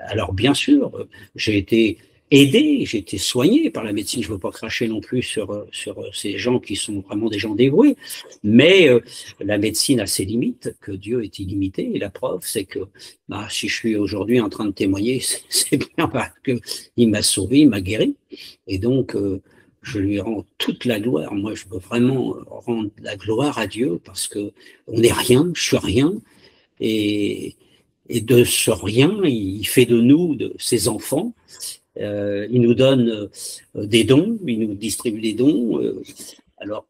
C: alors bien sûr, j'ai été aidé, j'ai été soigné par la médecine. Je ne veux pas cracher non plus sur ces gens qui sont vraiment des gens dévoués, mais la médecine a ses limites, que Dieu est illimité. Et la preuve, c'est que si je suis aujourd'hui en train de témoigner, c'est bien parce qu'il m'a sauvé, il m'a guéri. Et donc, je lui rends toute la gloire. Moi, je veux vraiment rendre la gloire à Dieu parce que on n'est rien, je suis rien. Et de ce rien, il fait de nous, de ses enfants. Il nous donne des dons, il nous distribue des dons, alors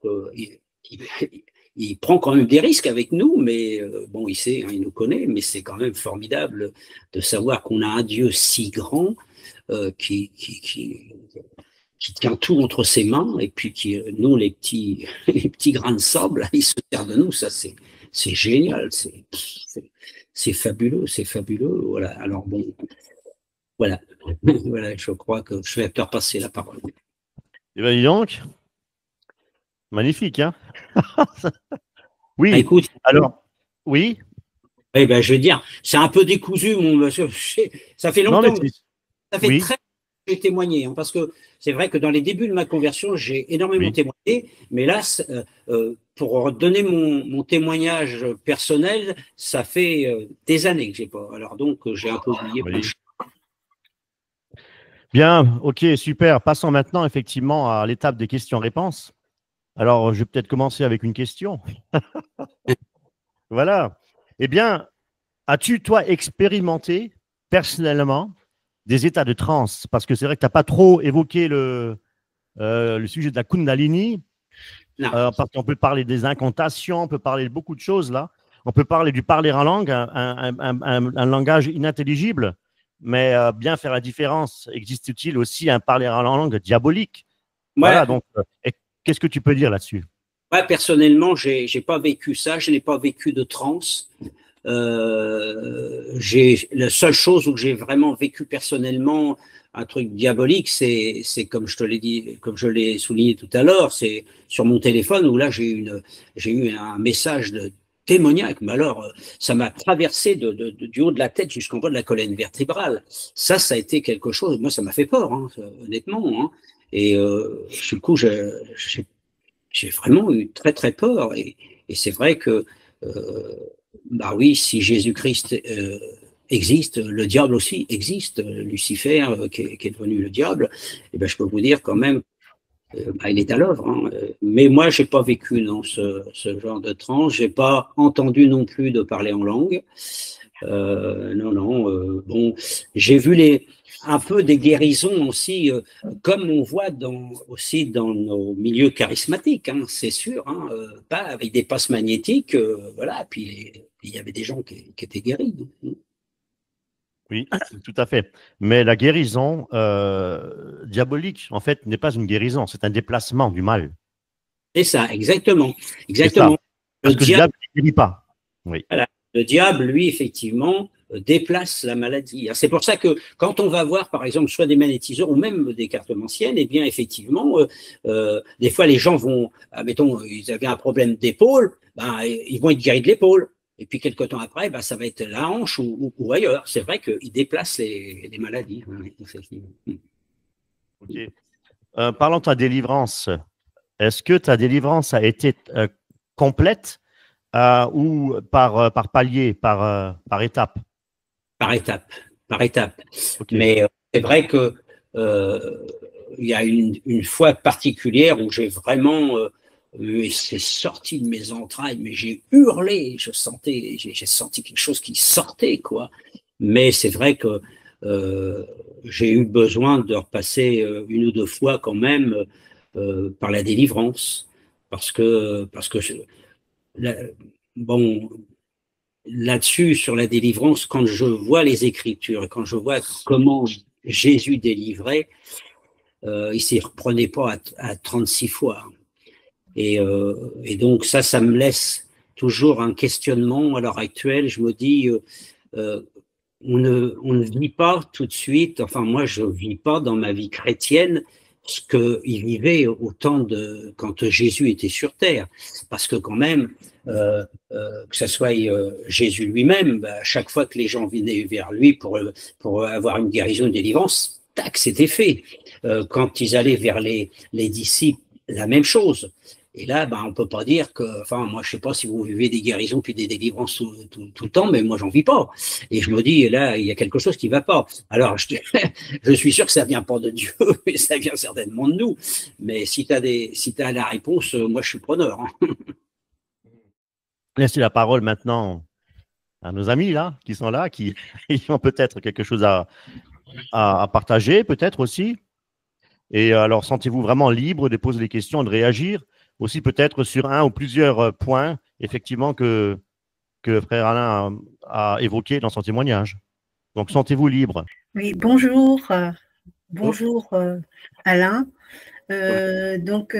C: qu'il prend quand même des risques avec nous, mais bon, il sait, hein, il nous connaît, mais c'est quand même formidable de savoir qu'on a un Dieu si grand qui tient tout entre ses mains, et puis qui, nous, les petits grains de sable, là, il se sert de nous, ça c'est génial, c'est fabuleux, voilà. Alors bon, voilà, voilà, je crois que je vais te repasser la parole.
A: Eh bien, dis donc, magnifique, hein. Oui,
C: Ah, écoute,
A: alors, oui.
C: eh ben, je veux dire, c'est un peu décousu, mon monsieur. Ça fait
A: Non,
C: longtemps,
A: mais
C: ça fait
A: oui.
C: très longtemps que j'ai témoigné, hein, parce que c'est vrai que dans les débuts de ma conversion, j'ai énormément
A: Oui.
C: témoigné, mais là, pour donner mon témoignage personnel, ça fait des années que j'ai pas. Alors donc, j'ai un peu oublié plein de
A: Oui.
C: choses.
A: Bien, ok, super. Passons maintenant effectivement à l'étape des questions-réponses. Alors, je vais peut-être commencer avec une question. Voilà. Eh bien, as-tu, toi, expérimenté personnellement des états de transe? Parce que c'est vrai que tu n'as pas trop évoqué le sujet de la Kundalini,
C: Non.
A: parce qu'on peut parler des incantations, on peut parler de beaucoup de choses là. On peut parler du parler en langue, un langage inintelligible, mais bien faire la différence. Existe-t-il aussi un parler en langue diabolique? Voilà,
C: Ouais,
A: donc, qu'est-ce que tu peux dire là-dessus?
C: ouais, personnellement, j'ai pas vécu ça, je n'ai pas vécu de transe. La seule chose où j'ai vraiment vécu personnellement un truc diabolique, c'est comme je te l'ai dit, comme je l'ai souligné tout à l'heure, c'est sur mon téléphone où là j'ai eu un message de démoniaque. Mais alors, ça m'a traversé du haut de la tête jusqu'en bas de la colonne vertébrale. Ça a été quelque chose. Moi, ça m'a fait peur, hein, honnêtement. Hein. Et du coup, j'ai vraiment eu très très peur. Et c'est vrai que bah oui, si Jésus-Christ existe, le diable aussi existe, Lucifer qui est devenu le diable, et ben je peux vous dire quand même, bah, il est à l'œuvre. Hein. Mais moi, j'ai pas vécu dans ce genre de transe, j'ai pas entendu non plus de parler en langue. Non. Bon, j'ai vu un peu des guérisons aussi, comme on voit aussi dans nos milieux charismatiques, hein, c'est sûr, hein, pas avec des passes magnétiques, voilà. Puis il y avait des gens qui étaient guéris.
A: Oui, tout à fait. Mais la guérison diabolique, en fait, n'est pas une guérison, c'est un déplacement du mal.
C: C'est ça, exactement,
A: C'est ça.
C: exactement.
A: Parce que le diable ne guérit pas. Oui.
C: Voilà. Le diable, lui, effectivement, déplace la maladie. C'est pour ça que quand on va voir, par exemple, soit des magnétiseurs ou même des cartomanciennes, eh bien, effectivement, des fois, les gens vont, admettons, ils avaient un problème d'épaule, ben, ils vont être guéris de l'épaule. Et puis, quelques temps après, ben, ça va être la hanche ou ailleurs. C'est vrai qu'ils déplacent les maladies. Effectivement.
A: Okay. Parlons de ta délivrance. Est-ce que ta délivrance a été complète ou par palier, par étape?
C: Par étape, par étape.
A: Okay.
C: Mais c'est vrai que il y a une fois particulière où j'ai vraiment, c'est sorti de mes entrailles, mais j'ai hurlé, j'ai senti quelque chose qui sortait, quoi. Mais c'est vrai que j'ai eu besoin de repasser une ou deux fois quand même par la délivrance, parce que bon, là-dessus, sur la délivrance, quand je vois les Écritures, quand je vois comment Jésus délivrait, il ne s'y reprenait pas à 36 fois. Et donc ça me laisse toujours un questionnement à l'heure actuelle. Je me dis, on ne vit pas tout de suite, enfin moi je ne vis pas dans ma vie chrétienne ce qu'il vivait au temps quand Jésus était sur terre. Parce que quand même, que ce soit Jésus lui-même, à chaque fois que les gens venaient vers lui pour avoir une guérison, une délivrance, tac, c'était fait. Quand ils allaient vers les disciples, la même chose. Et là, ben, on peut pas dire que, enfin, moi, je sais pas si vous vivez des guérisons puis des délivrances tout le temps, mais moi, j'en vis pas. Et je me dis, là, il y a quelque chose qui va pas. Alors, je suis sûr que ça vient pas de Dieu, mais ça vient certainement de nous. Mais si t'as la réponse, moi, je suis preneur. Hein.
A: Laissez la parole maintenant à nos amis là, qui sont là, qui ils ont peut-être quelque chose à partager, peut-être aussi. Et alors, sentez-vous vraiment libre de poser des questions, de réagir aussi peut-être sur un ou plusieurs points, effectivement, que Frère Alain a évoqué dans son témoignage. Donc, sentez-vous libre.
B: Oui, bonjour. Bonjour Alain. Donc,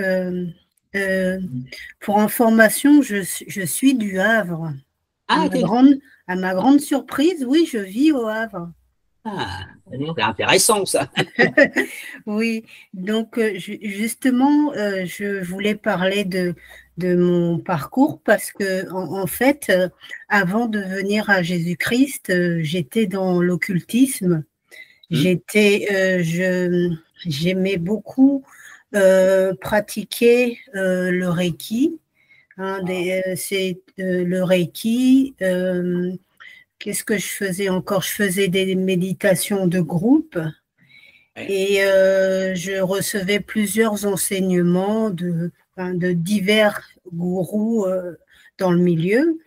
B: pour information, je suis du Havre.
C: Ah,
B: à ma grande surprise, oui, je vis au Havre.
C: Ah, c'est intéressant ça.
B: Oui, donc justement, je voulais parler de mon parcours parce que en fait, avant de venir à Jésus-Christ, j'étais dans l'occultisme. J'aimais beaucoup pratiquer le Reiki. C'est le Reiki. Qu'est-ce que je faisais encore? Je faisais des méditations de groupe et je recevais plusieurs enseignements de divers gourous dans le milieu.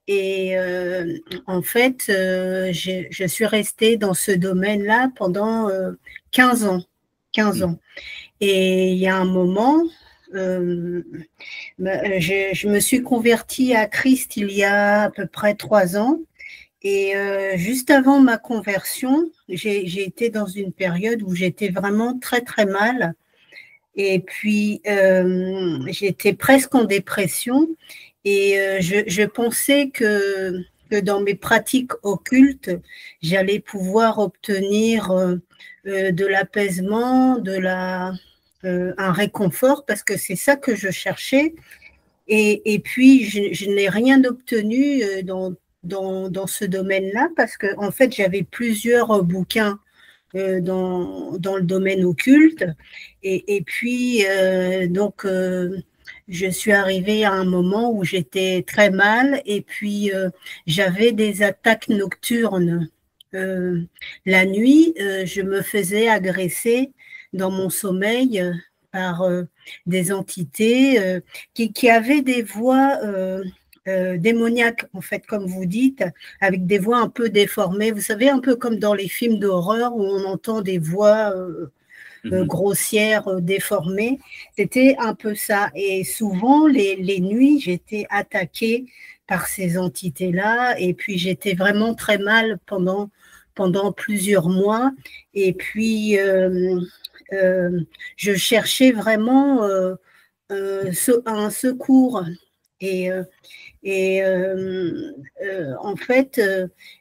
B: Et en fait, je suis restée dans ce domaine-là pendant 15 ans. 15 ans. Et il y a un moment, je me suis convertie à Christ il y a à peu près 3 ans. Et juste avant ma conversion, j'ai été dans une période où j'étais vraiment très, très mal. Et puis, j'étais presque en dépression. Et je pensais que dans mes pratiques occultes, j'allais pouvoir obtenir de l'apaisement, un réconfort, parce que c'est ça que je cherchais. Et puis, je n'ai rien obtenu dans ce domaine-là, parce que en fait, j'avais plusieurs bouquins dans le domaine occulte. Et puis, donc, je suis arrivée à un moment où j'étais très mal et puis j'avais des attaques nocturnes. La nuit, je me faisais agresser dans mon sommeil par des entités qui avaient des voix démoniaques, en fait, comme vous dites, avec des voix un peu déformées. Vous savez, un peu comme dans les films d'horreur où on entend des voix grossières, déformées. C'était un peu ça. Et souvent, les nuits, j'étais attaquée par ces entités-là. Et puis, j'étais vraiment très mal pendant plusieurs mois. Et puis, je cherchais vraiment un secours. Et en fait,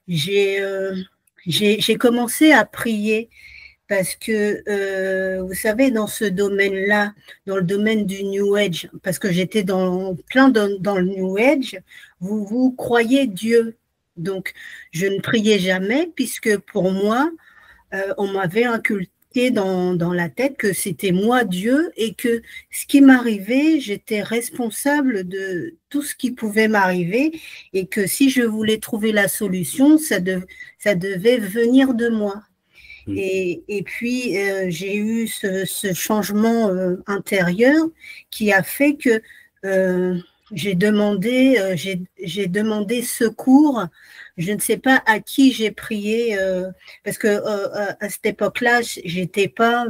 B: j'ai commencé à prier parce que, vous savez, dans ce domaine-là, dans le domaine du New Age, parce que j'étais dans le New Age, vous croyez Dieu. Donc, je ne priais jamais puisque pour moi, on m'avait inculqué dans la tête que c'était moi Dieu et que ce qui m'arrivait, j'étais responsable de tout ce qui pouvait m'arriver et que si je voulais trouver la solution, ça devait venir de moi. Et puis, j'ai eu ce changement intérieur qui a fait que j'ai demandé secours. Je ne sais pas à qui j'ai prié, parce que à cette époque-là, j'étais pas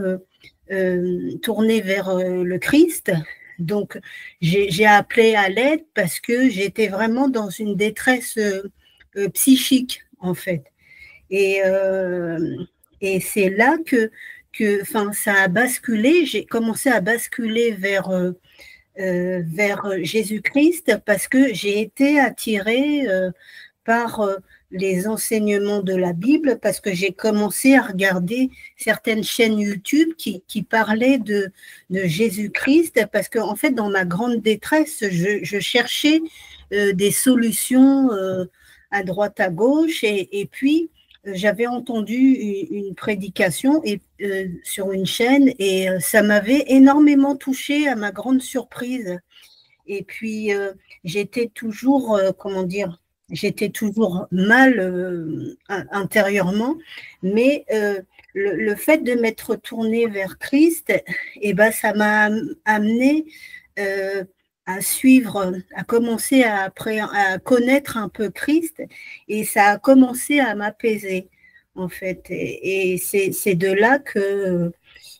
B: tournée vers le Christ. Donc, j'ai appelé à l'aide parce que j'étais vraiment dans une détresse psychique, en fait. Et c'est là que ça a basculé. J'ai commencé à basculer vers Jésus-Christ parce que j'ai été attirée par les enseignements de la Bible, parce que j'ai commencé à regarder certaines chaînes YouTube qui parlaient de Jésus-Christ, parce que en fait, dans ma grande détresse, je cherchais des solutions à droite, à gauche, et puis j'avais entendu une prédication sur une chaîne et ça m'avait énormément touchée à ma grande surprise. Et puis, j'étais toujours, comment dire, j'étais toujours mal intérieurement, mais le fait de m'être tournée vers Christ, eh ben, ça m'a amené à suivre, à commencer à connaître un peu Christ, et ça a commencé à m'apaiser, en fait. Et c'est de là que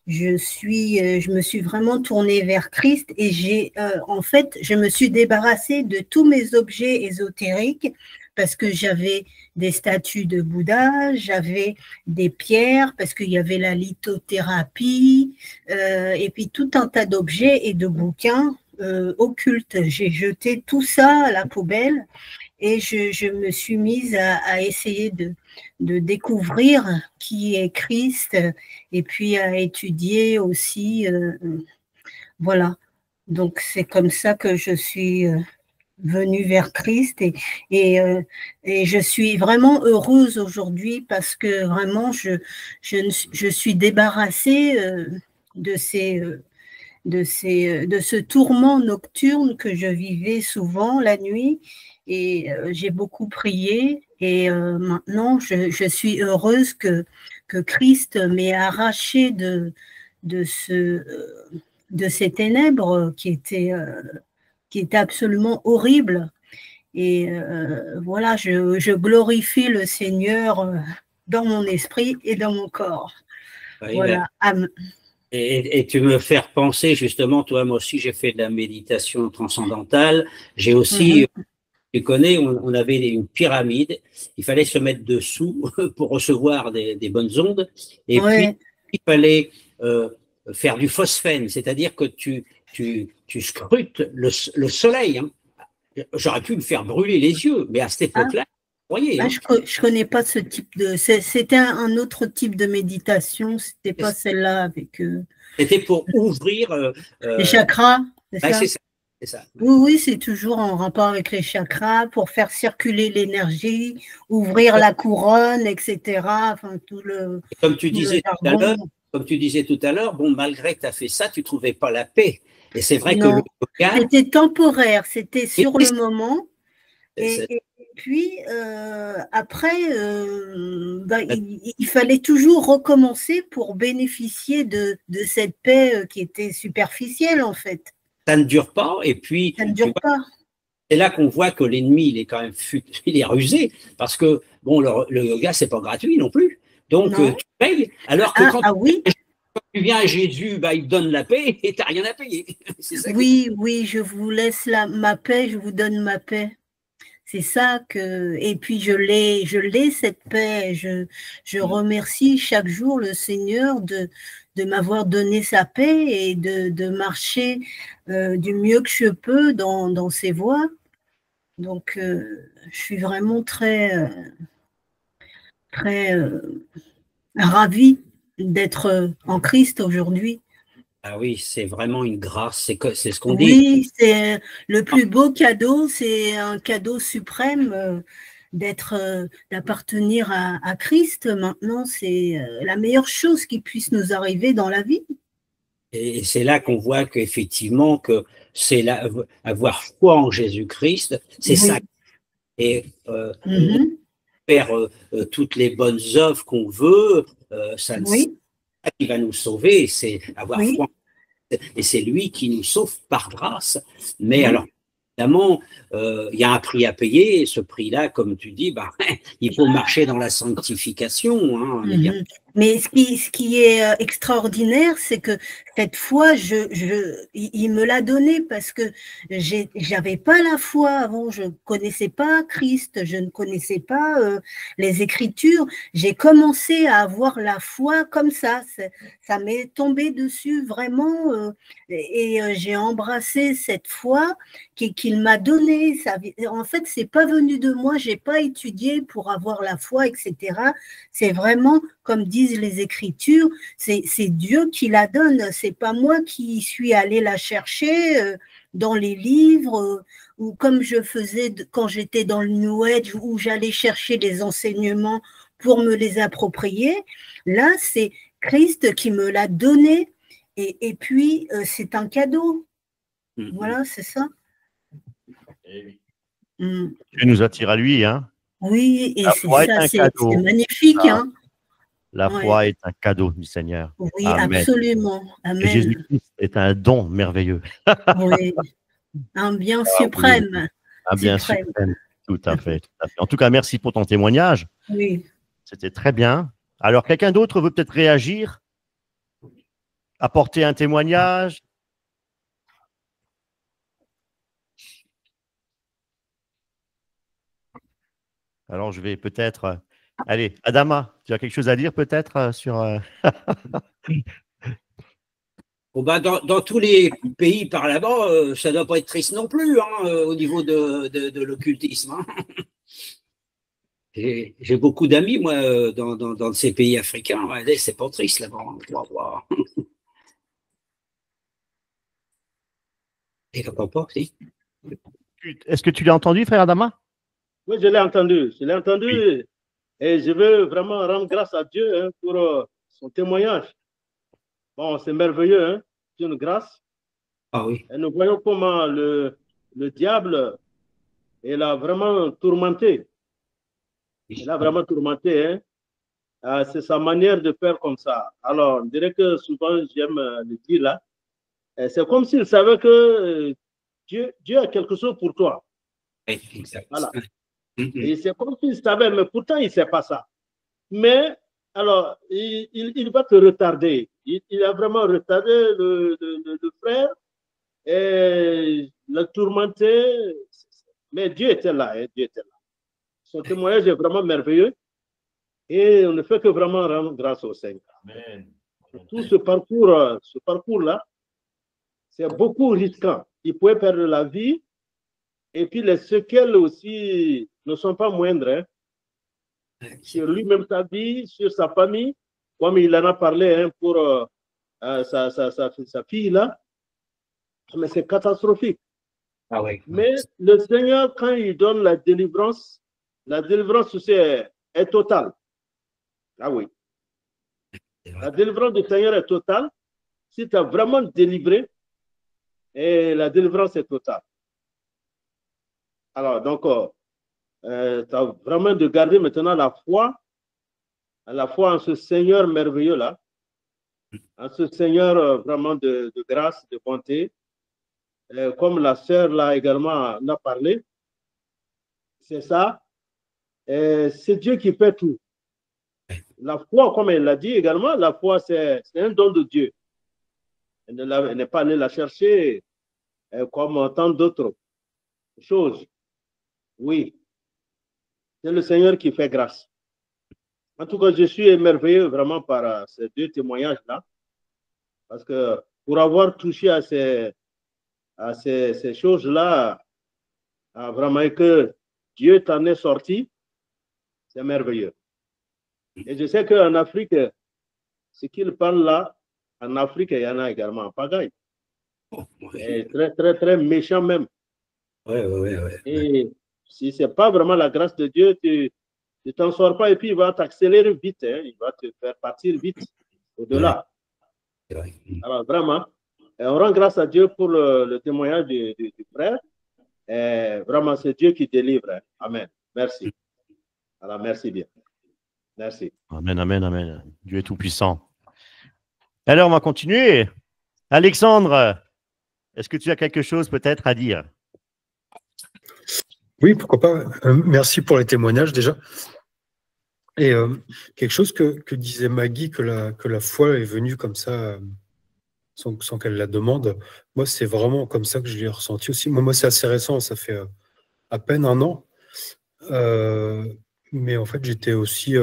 B: je me suis vraiment tournée vers Christ, et en fait, je me suis débarrassée de tous mes objets ésotériques parce que j'avais des statues de Bouddha, j'avais des pierres parce qu'il y avait la lithothérapie, et puis tout un tas d'objets et de bouquins occultes. J'ai jeté tout ça à la poubelle et je me suis mise à essayer de découvrir qui est Christ, et puis à étudier aussi. Voilà. Donc, c'est comme ça que je suis venue vers Christ, et je suis vraiment heureuse aujourd'hui parce que vraiment, je suis débarrassée de ce tourment nocturne que je vivais souvent la nuit, et j'ai beaucoup prié, et maintenant je suis heureuse que Christ m'ait arrachée de ces ténèbres qui étaient absolument horribles. Et voilà, je glorifie le Seigneur dans mon esprit et dans mon corps.
C: Oui,
B: voilà.
C: Et tu me fais penser justement, toi, moi aussi j'ai fait de la méditation transcendantale. J'ai aussi, tu connais, on avait une pyramide, il fallait se mettre dessous pour recevoir des bonnes ondes. Et puis, il fallait faire du phosphène, c'est-à-dire que tu scrutes le soleil. Hein. J'aurais pu me faire brûler les yeux, mais à cette époque-là, voyez, hein.
B: Je connais pas ce type de. C'était un autre type de méditation. C'était pas celle-là avec.
C: C'était pour ouvrir
B: les chakras.
C: C'est ça.
B: Oui, c'est toujours en rapport avec les chakras pour faire circuler l'énergie, ouvrir la couronne, etc. Enfin, tout le.
C: Comme tu disais tout à l'heure, bon, malgré que tu as fait ça, tu trouvais pas la paix. Et c'est vrai que le yoga.
B: C'était temporaire, c'était sur le moment. Et puis, après, il fallait toujours recommencer pour bénéficier de cette paix qui était superficielle, en fait.
C: Ça ne dure pas, et puis…
B: Ça ne dure pas.
C: C'est là qu'on voit que l'ennemi, il est quand même il est rusé, parce que, bon, le yoga, c'est pas gratuit non plus. Donc, tu payes, alors que quand tu viens à Jésus, bah, il te donne la paix et tu n'as rien à payer.
B: Ça oui, je vous laisse ma paix, je vous donne ma paix. C'est ça que, et puis je l'ai cette paix. Je remercie chaque jour le Seigneur de m'avoir donné sa paix et de marcher du mieux que je peux dans ses voies. Donc, je suis vraiment très ravie d'être en Christ aujourd'hui.
C: Ah oui, c'est vraiment une grâce, c'est ce qu'on dit.
B: Oui, c'est le plus beau cadeau, c'est un cadeau suprême d'appartenir à Christ. Maintenant, c'est la meilleure chose qui puisse nous arriver dans la vie.
C: Et c'est là qu'on voit qu'effectivement, que c'est avoir foi en Jésus-Christ, c'est ça. Et faire toutes les bonnes œuvres qu'on veut, ça qui va nous sauver, c'est avoir foi. Et c'est lui qui nous sauve par grâce. Mais alors, évidemment, il y a un prix à payer, et ce prix-là, comme tu dis, bah, il faut marcher dans la sanctification. Hein,
B: Mais ce qui est extraordinaire, c'est que cette foi, il me l'a donnée parce que j'avais pas la foi avant, je connaissais pas Christ, je ne connaissais pas les Écritures. J'ai commencé à avoir la foi comme ça m'est tombé dessus vraiment, et j'ai embrassé cette foi qu'il m'a donnée. En fait, c'est pas venu de moi, j'ai pas étudié pour avoir la foi, etc. C'est vraiment, comme disent les Écritures, c'est Dieu qui la donne. C'est pas moi qui suis allée la chercher dans les livres ou comme je faisais quand j'étais dans le New Age, où j'allais chercher des enseignements pour me les approprier. Là, c'est Christ qui me l'a donné et puis c'est un cadeau. Voilà, c'est ça.
A: Dieu nous attire à lui, hein.
B: Oui, et c'est
A: cadeau.
B: magnifique, hein.
A: La foi est un cadeau du Seigneur.
B: Oui,
A: Amen.
B: absolument. Amen.
A: Et Jésus-Christ est un don merveilleux.
B: Oui, un bien suprême.
A: Oui. Un bien suprême. Tout à fait, tout à fait. En tout cas, merci pour ton témoignage.
B: Oui.
A: C'était très bien. Alors, quelqu'un d'autre veut peut-être réagir, apporter un témoignage? Alors, je vais peut-être… Allez, Adama, tu as quelque chose à dire peut-être sur…
C: Bon, bah, dans tous les pays par là-bas, ça ne doit pas être triste non plus, hein, au niveau de l'occultisme. Hein. J'ai beaucoup d'amis, moi, dans ces pays africains. Ouais, c'est pas triste là-bas. Hein. Et comprends pas, si.
A: Est-ce que tu l'as entendu, frère Adama?
D: Oui, je l'ai entendu. Je l'ai entendu. Oui. Et je veux vraiment rendre grâce à Dieu hein, pour son témoignage. Bon, c'est merveilleux, hein? C'est une grâce.
C: Ah oui.
D: Et nous voyons comment le diable, il a vraiment tourmenté. Il a vraiment tourmenté, hein? C'est sa manière de faire comme ça. Alors, on dirait que souvent, j'aime le dire là, c'est comme s'il savait que Dieu a quelque chose pour toi.
C: Exact.
D: Voilà. Et c'est comme s'il savait, mais pourtant, il ne sait pas ça. Mais, alors, il va te retarder. Il a vraiment retardé le frère et le tourmenté. Mais Dieu était là, hein, Dieu était là. Son témoignage est vraiment merveilleux et on ne fait que vraiment rendre grâce au Seigneur. Amen. Tout ce parcours-là, c'est beaucoup risquant. Il pouvait perdre la vie et puis les séquelles aussi ne sont pas moindres. Hein. Sur lui-même, sa vie, sur sa famille, comme il en a parlé hein, pour sa fille-là, mais c'est catastrophique.
C: Ah oui.
D: Mais le Seigneur, quand il donne la délivrance aussi est totale. Ah oui. La délivrance du Seigneur est totale. Si tu as vraiment délivré, et la délivrance est totale. Alors, donc, tu as vraiment de garder maintenant la foi en ce Seigneur merveilleux-là, en ce Seigneur vraiment de grâce, de bonté. Comme la sœur là également en a parlé, c'est ça. C'est Dieu qui fait tout. La foi, comme elle l'a dit également, la foi, c'est un don de Dieu. Elle n'est pas allée la chercher comme tant d'autres choses. Oui, c'est le Seigneur qui fait grâce. En tout cas, je suis émerveillé vraiment par ces deux témoignages-là. Parce que pour avoir touché à ces choses-là, vraiment que Dieu t'en est sorti, c'est merveilleux. Et je sais qu'en Afrique, ce qu'il parle là, en Afrique, il y en a également en pagaille. Et très, très, très méchant même.
C: Ouais.
D: Et si ce n'est pas vraiment la grâce de Dieu, tu ne t'en sors pas et puis il va t'accélérer vite. Hein, il va te faire partir vite au-delà.
C: Ouais.
D: Alors vraiment, on rend grâce à Dieu pour le témoignage du frère. Et vraiment, c'est Dieu qui délivre. Hein. Amen. Merci. Alors, merci bien. Merci.
A: Amen, amen, amen. Dieu est tout-puissant. Alors, on va continuer. Alexandre, est-ce que tu as quelque chose peut-être à dire?
E: Oui, pourquoi pas. Merci pour les témoignages déjà. Et quelque chose que disait Maggie, que la foi est venue comme ça, sans qu'elle la demande. Moi, c'est vraiment comme ça que je l'ai ressenti aussi. Moi, c'est assez récent, ça fait à peine un an. Mais en fait, j'étais aussi,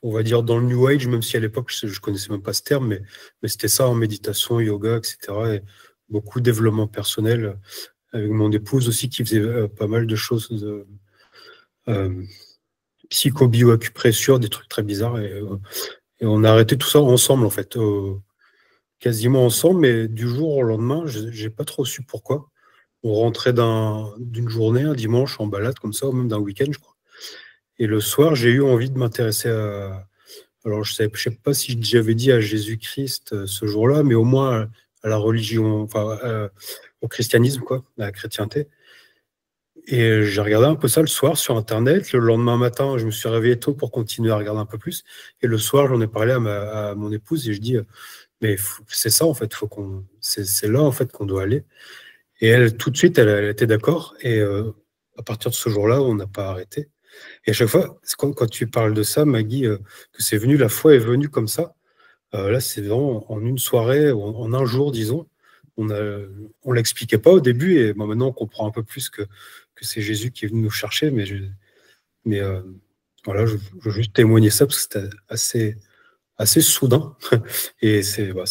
E: on va dire, dans le New Age, même si à l'époque, je ne connaissais même pas ce terme, mais c'était ça en méditation, yoga, etc. Et beaucoup de développement personnel, avec mon épouse aussi, qui faisait pas mal de choses de psycho-bio-acupressure, des trucs très bizarres. Et on a arrêté tout ça ensemble, en fait, quasiment ensemble, mais du jour au lendemain, je n'ai pas trop su pourquoi. On rentrait d'une journée, un dimanche, en balade, comme ça, ou même d'un week-end, je crois. Et le soir, j'ai eu envie de m'intéresser à... Alors, je ne sais pas si j'avais dit à Jésus-Christ ce jour-là, mais au moins à la religion, enfin, au christianisme, quoi, à la chrétienté. Et j'ai regardé un peu ça le soir sur Internet. Le lendemain matin, je me suis réveillé tôt pour continuer à regarder un peu plus. Et le soir, j'en ai parlé à mon épouse et je dis, mais c'est ça, en fait, c'est là, en fait, qu'on doit aller. Et elle, tout de suite, elle était d'accord. Et à partir de ce jour-là, on n'a pas arrêté. Et à chaque fois, quand tu parles de ça, Maggie, que c'est venu, la foi est venue comme ça. Là, c'est vraiment en une soirée, en un jour, disons. On l'expliquait pas au début, et maintenant on comprend un peu plus que c'est Jésus qui est venu nous chercher. Mais voilà, je veux juste témoigner ça parce que c'était assez soudain. Et c'est beau.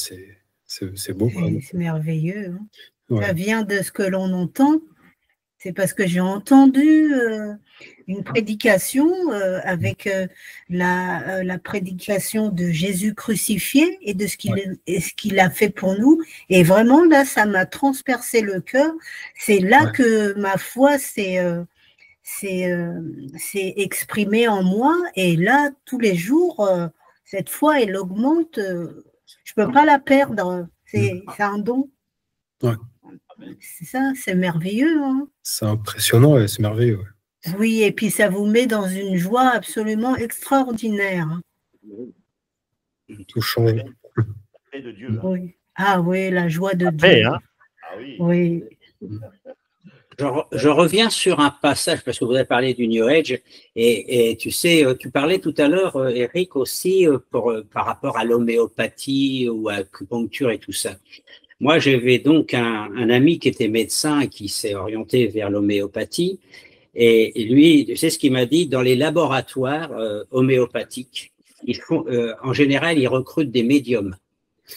B: C'est merveilleux. Hein.
E: Ouais.
B: Ça vient de ce que l'on entend. C'est parce que j'ai entendu une prédication avec la prédication de Jésus crucifié et de ce qu'il a fait pour nous. Et vraiment, là, ça m'a transpercé le cœur. C'est là que ma foi s'est exprimée en moi. Et là, tous les jours, cette foi, elle augmente. Je ne peux pas la perdre. C'est un don.
E: Ouais.
B: C'est ça, c'est merveilleux. Hein.
E: C'est impressionnant et c'est merveilleux. Ouais.
B: Oui, et puis ça vous met dans une joie absolument extraordinaire.
E: Tout change.
A: De Dieu, hein.
B: Oui. Ah oui, la joie de
A: Après,
B: Dieu.
A: hein. Ah oui.
B: Oui.
C: Je reviens sur un passage, parce que vous avez parlé du New Age, et tu sais, tu parlais tout à l'heure, Eric, aussi, par rapport à l'homéopathie ou à l'acupuncture et tout ça. Moi, j'avais donc un ami qui était médecin et qui s'est orienté vers l'homéopathie. Et lui, tu sais ce qu'il m'a dit, dans les laboratoires homéopathiques, en général, ils recrutent des médiums.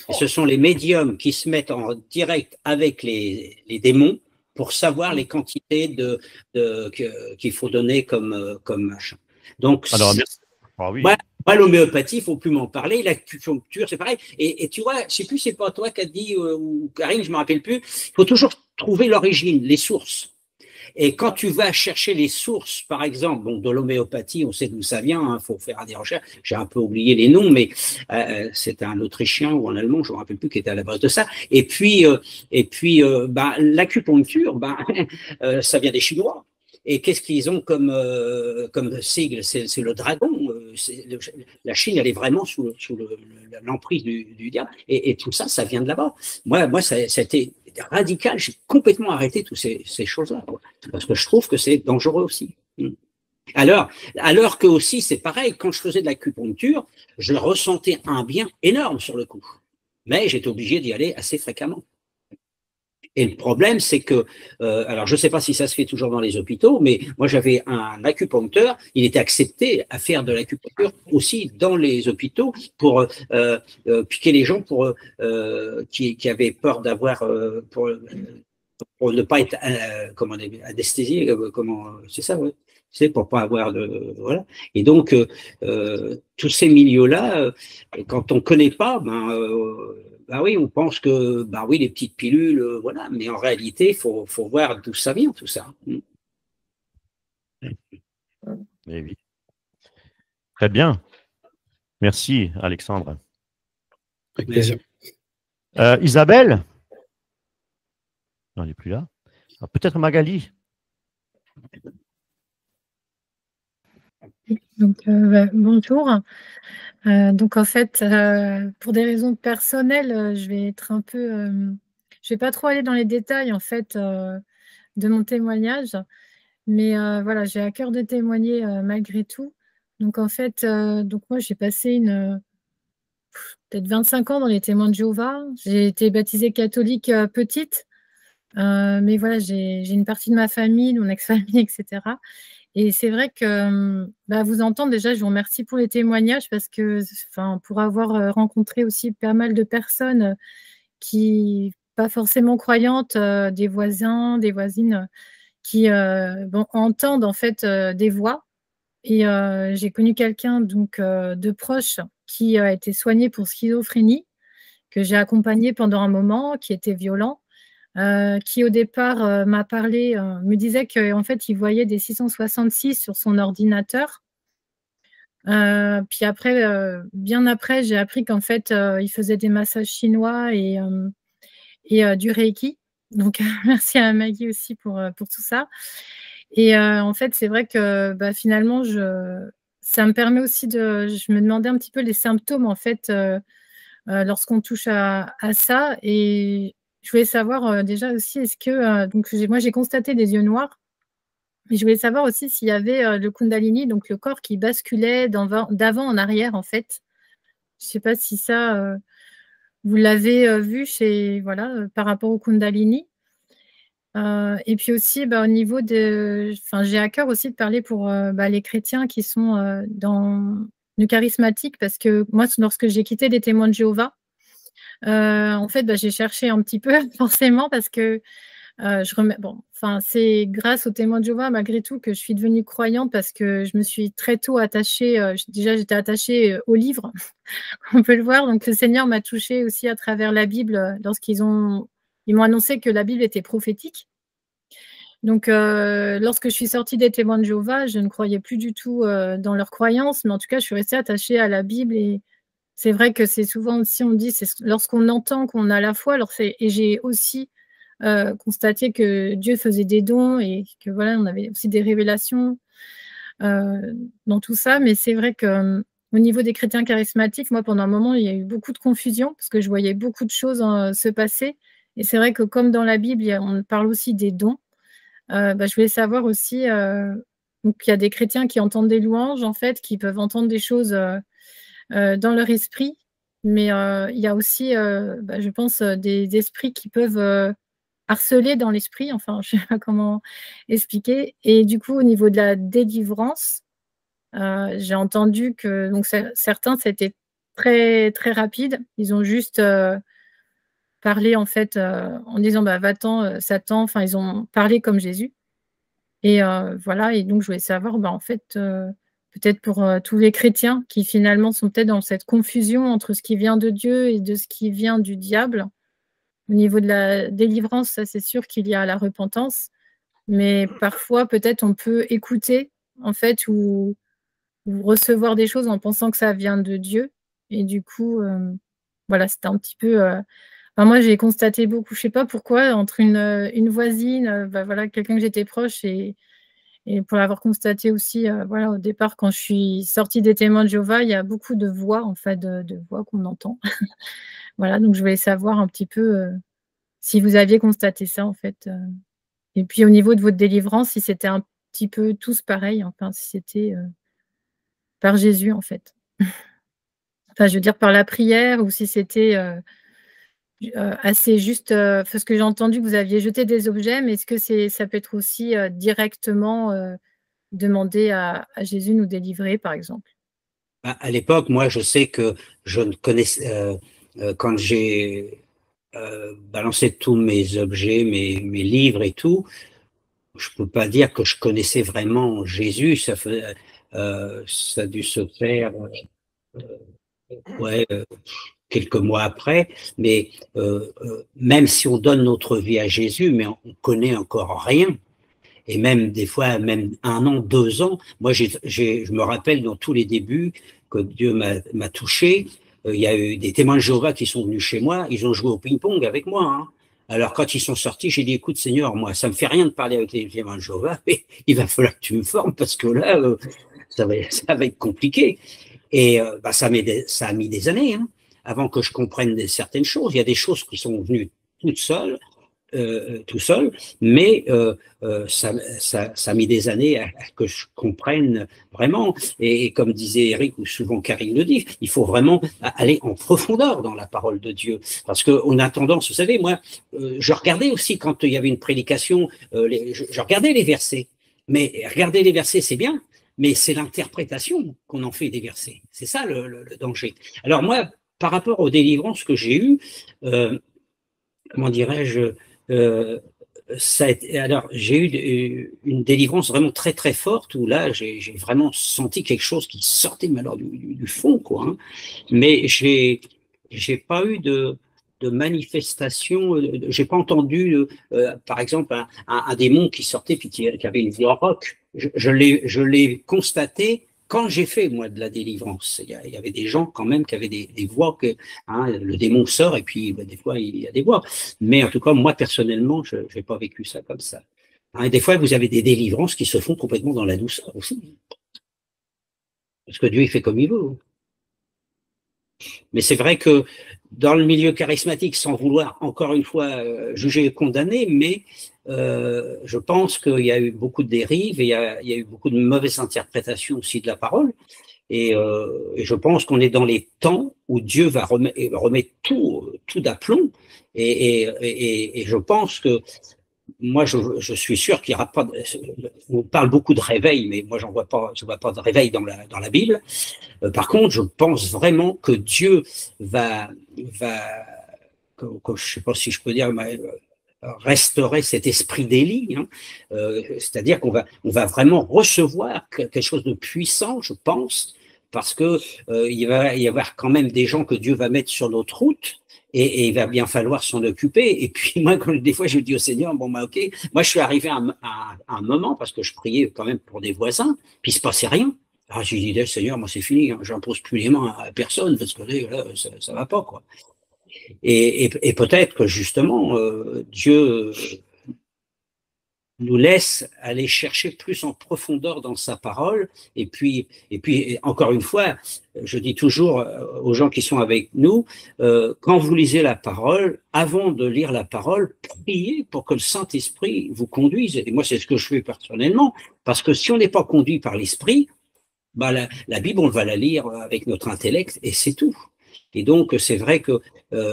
C: Et ce sont les médiums qui se mettent en direct avec les démons pour savoir les quantités qu'il faut donner comme machin. Donc,
A: alors, merci. Ah oui.
C: Moi, l'homéopathie, il ne faut plus m'en parler. L'acupuncture, c'est pareil. Et tu vois, je ne sais plus, c'est pas toi qui as dit, ou Karine, je ne me rappelle plus, il faut toujours trouver l'origine, les sources. Et quand tu vas chercher les sources, par exemple, bon, de l'homéopathie, on sait d'où ça vient, il faut faire des recherches. J'ai un peu oublié les noms, mais c'est un Autrichien ou un Allemand, je ne me rappelle plus, qui était à la base de ça. Et puis l'acupuncture, ça vient des Chinois. Et qu'est-ce qu'ils ont comme sigle? C'est le dragon. La Chine, elle est vraiment sous l'emprise du diable. Et tout ça, ça vient de là-bas. Moi, ça a été radical. J'ai complètement arrêté toutes ces choses-là. Parce que je trouve que c'est dangereux aussi. Alors que aussi, c'est pareil, quand je faisais de l'acupuncture, je ressentais un bien énorme sur le coup. Mais j'étais obligé d'y aller assez fréquemment. Et le problème, c'est que, alors je ne sais pas si ça se fait toujours dans les hôpitaux, mais moi j'avais un acupuncteur, il était accepté à faire de l'acupuncture aussi dans les hôpitaux pour piquer les gens qui avaient peur d'avoir, pour ne pas être anesthésié, c'est ça, oui. C'est pour pas avoir de voilà. Et donc tous ces milieux-là, quand on connaît pas, oui, on pense que oui, les petites pilules, voilà, mais en réalité, faut voir d'où ça vient tout ça.
A: Mais oui. Très bien. Merci, Alexandre.
E: Avec plaisir.
A: Isabelle? Non, elle n'est plus là. Peut-être Magali.
F: Donc, bonjour. Donc, en fait, pour des raisons personnelles, je vais être un peu... je ne vais pas trop aller dans les détails, en fait, de mon témoignage. Mais voilà, j'ai à cœur de témoigner malgré tout. Donc, en fait, moi, j'ai passé peut-être 25 ans dans les témoins de Jéhovah. J'ai été baptisée catholique petite. Mais voilà, j'ai une partie de ma famille, de mon ex-famille, etc. Et c'est vrai que vous entendre, déjà, je vous remercie pour les témoignages parce que, pour avoir rencontré aussi pas mal de personnes qui, pas forcément croyantes, des voisins, des voisines, qui entendent en fait des voix. Et j'ai connu quelqu'un donc de proche qui a été soigné pour schizophrénie, que j'ai accompagné pendant un moment, qui était violent. Qui au départ m'a parlé, me disait qu'en fait il voyait des 666 sur son ordinateur Puis après, bien après, j'ai appris qu'en fait, il faisait des massages chinois et du Reiki. Donc, merci à Maggie aussi pour tout ça. Et en fait, c'est vrai que bah, finalement, ça me permet aussi je me demandais un petit peu les symptômes, en fait, lorsqu'on touche à ça. Et je voulais savoir déjà aussi, est-ce que, donc moi, j'ai constaté des yeux noirs. Mais je voulais savoir aussi s'il y avait le Kundalini, donc le corps qui basculait d'avant en arrière, en fait. Je ne sais pas si ça, vous l'avez vu voilà, par rapport au Kundalini. Et puis aussi, bah, au niveau j'ai à cœur aussi de parler pour bah, les chrétiens qui sont dans le charismatique, parce que moi, lorsque j'ai quitté les témoins de Jéhovah, en fait, bah, j'ai cherché un petit peu, forcément, parce que c'est grâce aux témoins de Jéhovah, malgré tout, que je suis devenue croyante, parce que je me suis très tôt attachée. Déjà, j'étais attachée au livre, on peut le voir. Donc, le Seigneur m'a touchée aussi à travers la Bible, lorsqu'ils m'ont annoncé que la Bible était prophétique. Donc, lorsque je suis sortie des témoins de Jéhovah, je ne croyais plus du tout dans leurs croyances, mais en tout cas, je suis restée attachée à la Bible. Et c'est vrai que c'est souvent aussi, on dit, c'est lorsqu'on entend qu'on a la foi. Et j'ai aussi constaté que Dieu faisait des dons et que voilà, on avait aussi des révélations dans tout ça. Mais c'est vrai que au niveau des chrétiens charismatiques, moi, pendant un moment, il y a eu beaucoup de confusion parce que je voyais beaucoup de choses se passer. Et c'est vrai que comme dans la Bible, on parle aussi des dons. Bah, je voulais savoir aussi, donc il y a des chrétiens qui entendent des louanges, en fait, qui peuvent entendre des choses dans leur esprit, mais il y a aussi, bah, je pense, des esprits qui peuvent harceler dans l'esprit, enfin, je ne sais pas comment expliquer. Et du coup, au niveau de la délivrance, j'ai entendu que donc, certains, c'était très, très rapide. Ils ont juste parlé, en fait, en disant bah, va-t'en, Satan. Enfin, ils ont parlé comme Jésus. Et voilà, et donc je voulais savoir, bah, en fait, peut-être pour tous les chrétiens qui finalement sont peut-être dans cette confusion entre ce qui vient de Dieu et de ce qui vient du diable. Au niveau de la délivrance, ça c'est sûr qu'il y a la repentance, mais parfois peut-être on peut écouter en fait ou recevoir des choses en pensant que ça vient de Dieu. Et du coup, voilà, c'était un petit peu. Enfin, moi, j'ai constaté beaucoup, je ne sais pas pourquoi, entre une voisine, bah, voilà, quelqu'un que j'étais proche et pour l'avoir constaté aussi, voilà, au départ, quand je suis sortie des témoins de Jéhovah, il y a beaucoup de voix, en fait, de voix qu'on entend. Voilà, donc je voulais savoir un petit peu si vous aviez constaté ça, en fait. Et puis au niveau de votre délivrance, si c'était un petit peu tous pareil, enfin, si c'était par Jésus, en fait. Enfin, je veux dire par la prière, ou si c'était assez juste, parce que j'ai entendu que vous aviez jeté des objets, mais est-ce que ça peut être aussi directement demander à Jésus de nous délivrer, par exemple?
C: À l'époque, moi, je sais que je ne connaissais, quand j'ai balancé tous mes objets, mes livres et tout, je peux pas dire que je connaissais vraiment Jésus. Ça a dû se faire ouais, quelques mois après. Mais même si on donne notre vie à Jésus, mais on connaît encore rien. Et même des fois, même 1 an, 2 ans. Moi, je me rappelle dans tous les débuts que Dieu m'a touché. Il y a eu des témoins de Jéhovah qui sont venus chez moi. Ils ont joué au ping-pong avec moi, hein. Alors, quand ils sont sortis, j'ai dit, écoute, Seigneur, moi, ça me fait rien de parler avec les témoins de Jéhovah, mais il va falloir que tu me formes parce que là, ça va être compliqué. Et bah, ça a mis des années, hein, avant que je comprenne certaines choses. Il y a des choses qui sont venues toutes seules. Tout seul, mais ça a mis des années à que je comprenne vraiment. Et comme disait Eric, ou souvent Karine le dit, il faut vraiment aller en profondeur dans la parole de Dieu. Parce qu'on a tendance, vous savez, moi, je regardais aussi quand il y avait une prédication, je regardais les versets. Mais regarder les versets, c'est bien, mais c'est l'interprétation qu'on en fait des versets. C'est ça le danger. Alors moi, par rapport aux délivrances que j'ai eues, comment dirais-je, alors j'ai eu une délivrance vraiment très très forte où là j'ai vraiment senti quelque chose qui sortait du fond, quoi, hein. Mais j'ai pas eu de manifestation, j'ai pas entendu par exemple un démon qui sortait puis qui avait une voix rock. Je l'ai constaté quand j'ai fait, moi, de la délivrance, il y avait des gens quand même qui avaient des voix que le démon sort et puis des fois, il y a des voix. Mais en tout cas, moi, personnellement, je n'ai pas vécu ça comme ça. Et des fois, vous avez des délivrances qui se font complètement dans la douceur aussi. Parce que Dieu, il fait comme il veut. Mais c'est vrai que dans le milieu charismatique, sans vouloir encore une fois juger et condamner, mais je pense qu'il y a eu beaucoup de dérives et il y a eu beaucoup de mauvaises interprétations aussi de la parole. Et je pense qu'on est dans les temps où Dieu va remettre tout d'aplomb. Et je pense que moi, je suis sûr qu'il n'y aura pas. On parle beaucoup de réveil, mais moi, je vois pas de réveil dans la Bible. Par contre, je pense vraiment que Dieu va je sais pas si je peux dire, restaurer cet esprit d'Élie, c'est-à-dire qu'on va vraiment recevoir quelque chose de puissant, je pense, parce que il va y avoir quand même des gens que Dieu va mettre sur notre route. Et il va bien falloir s'en occuper. Et puis moi, des fois, je dis au Seigneur, bon, bah, ok. Moi, je suis arrivé à un moment, parce que je priais quand même pour des voisins, puis il se passait rien. Alors, j'ai dit, Seigneur, moi, c'est fini, j'impose plus les mains à personne, parce que là, ça va pas, quoi. Et peut-être que, justement, Dieu nous laisse aller chercher plus en profondeur dans sa parole. Et puis encore une fois, je dis toujours aux gens qui sont avec nous, quand vous lisez la parole, avant de lire la parole, priez pour que le Saint-Esprit vous conduise. Et moi, c'est ce que je fais personnellement, parce que si on n'est pas conduit par l'Esprit, bah, la Bible, on va la lire avec notre intellect et c'est tout. Et donc, c'est vrai que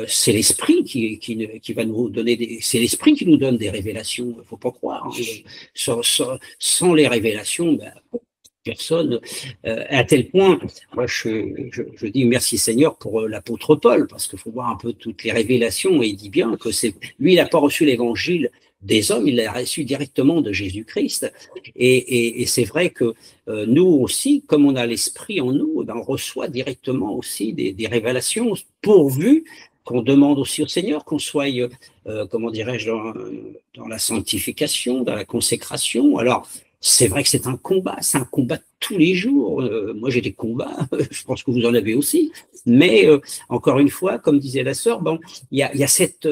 C: c'est l'esprit qui va nous donner c'est l'esprit qui nous donne des révélations. Il ne faut pas croire. Sans les révélations, ben, personne. À tel point, moi, je dis merci Seigneur pour l'apôtre Paul, parce qu'il faut voir un peu toutes les révélations. Et il dit bien que lui, il n'a pas reçu l'évangile des hommes, il l'a reçu directement de Jésus-Christ. Et c'est vrai que nous aussi, comme on a l'esprit en nous, ben on reçoit directement aussi des révélations, pourvu qu'on demande aussi au Seigneur qu'on soit, comment dirais-je, dans la sanctification, dans la consécration. Alors, c'est vrai que c'est un combat tous les jours. Moi, j'ai des combats, je pense que vous en avez aussi. Mais encore une fois, comme disait la sœur, bon, il y a cette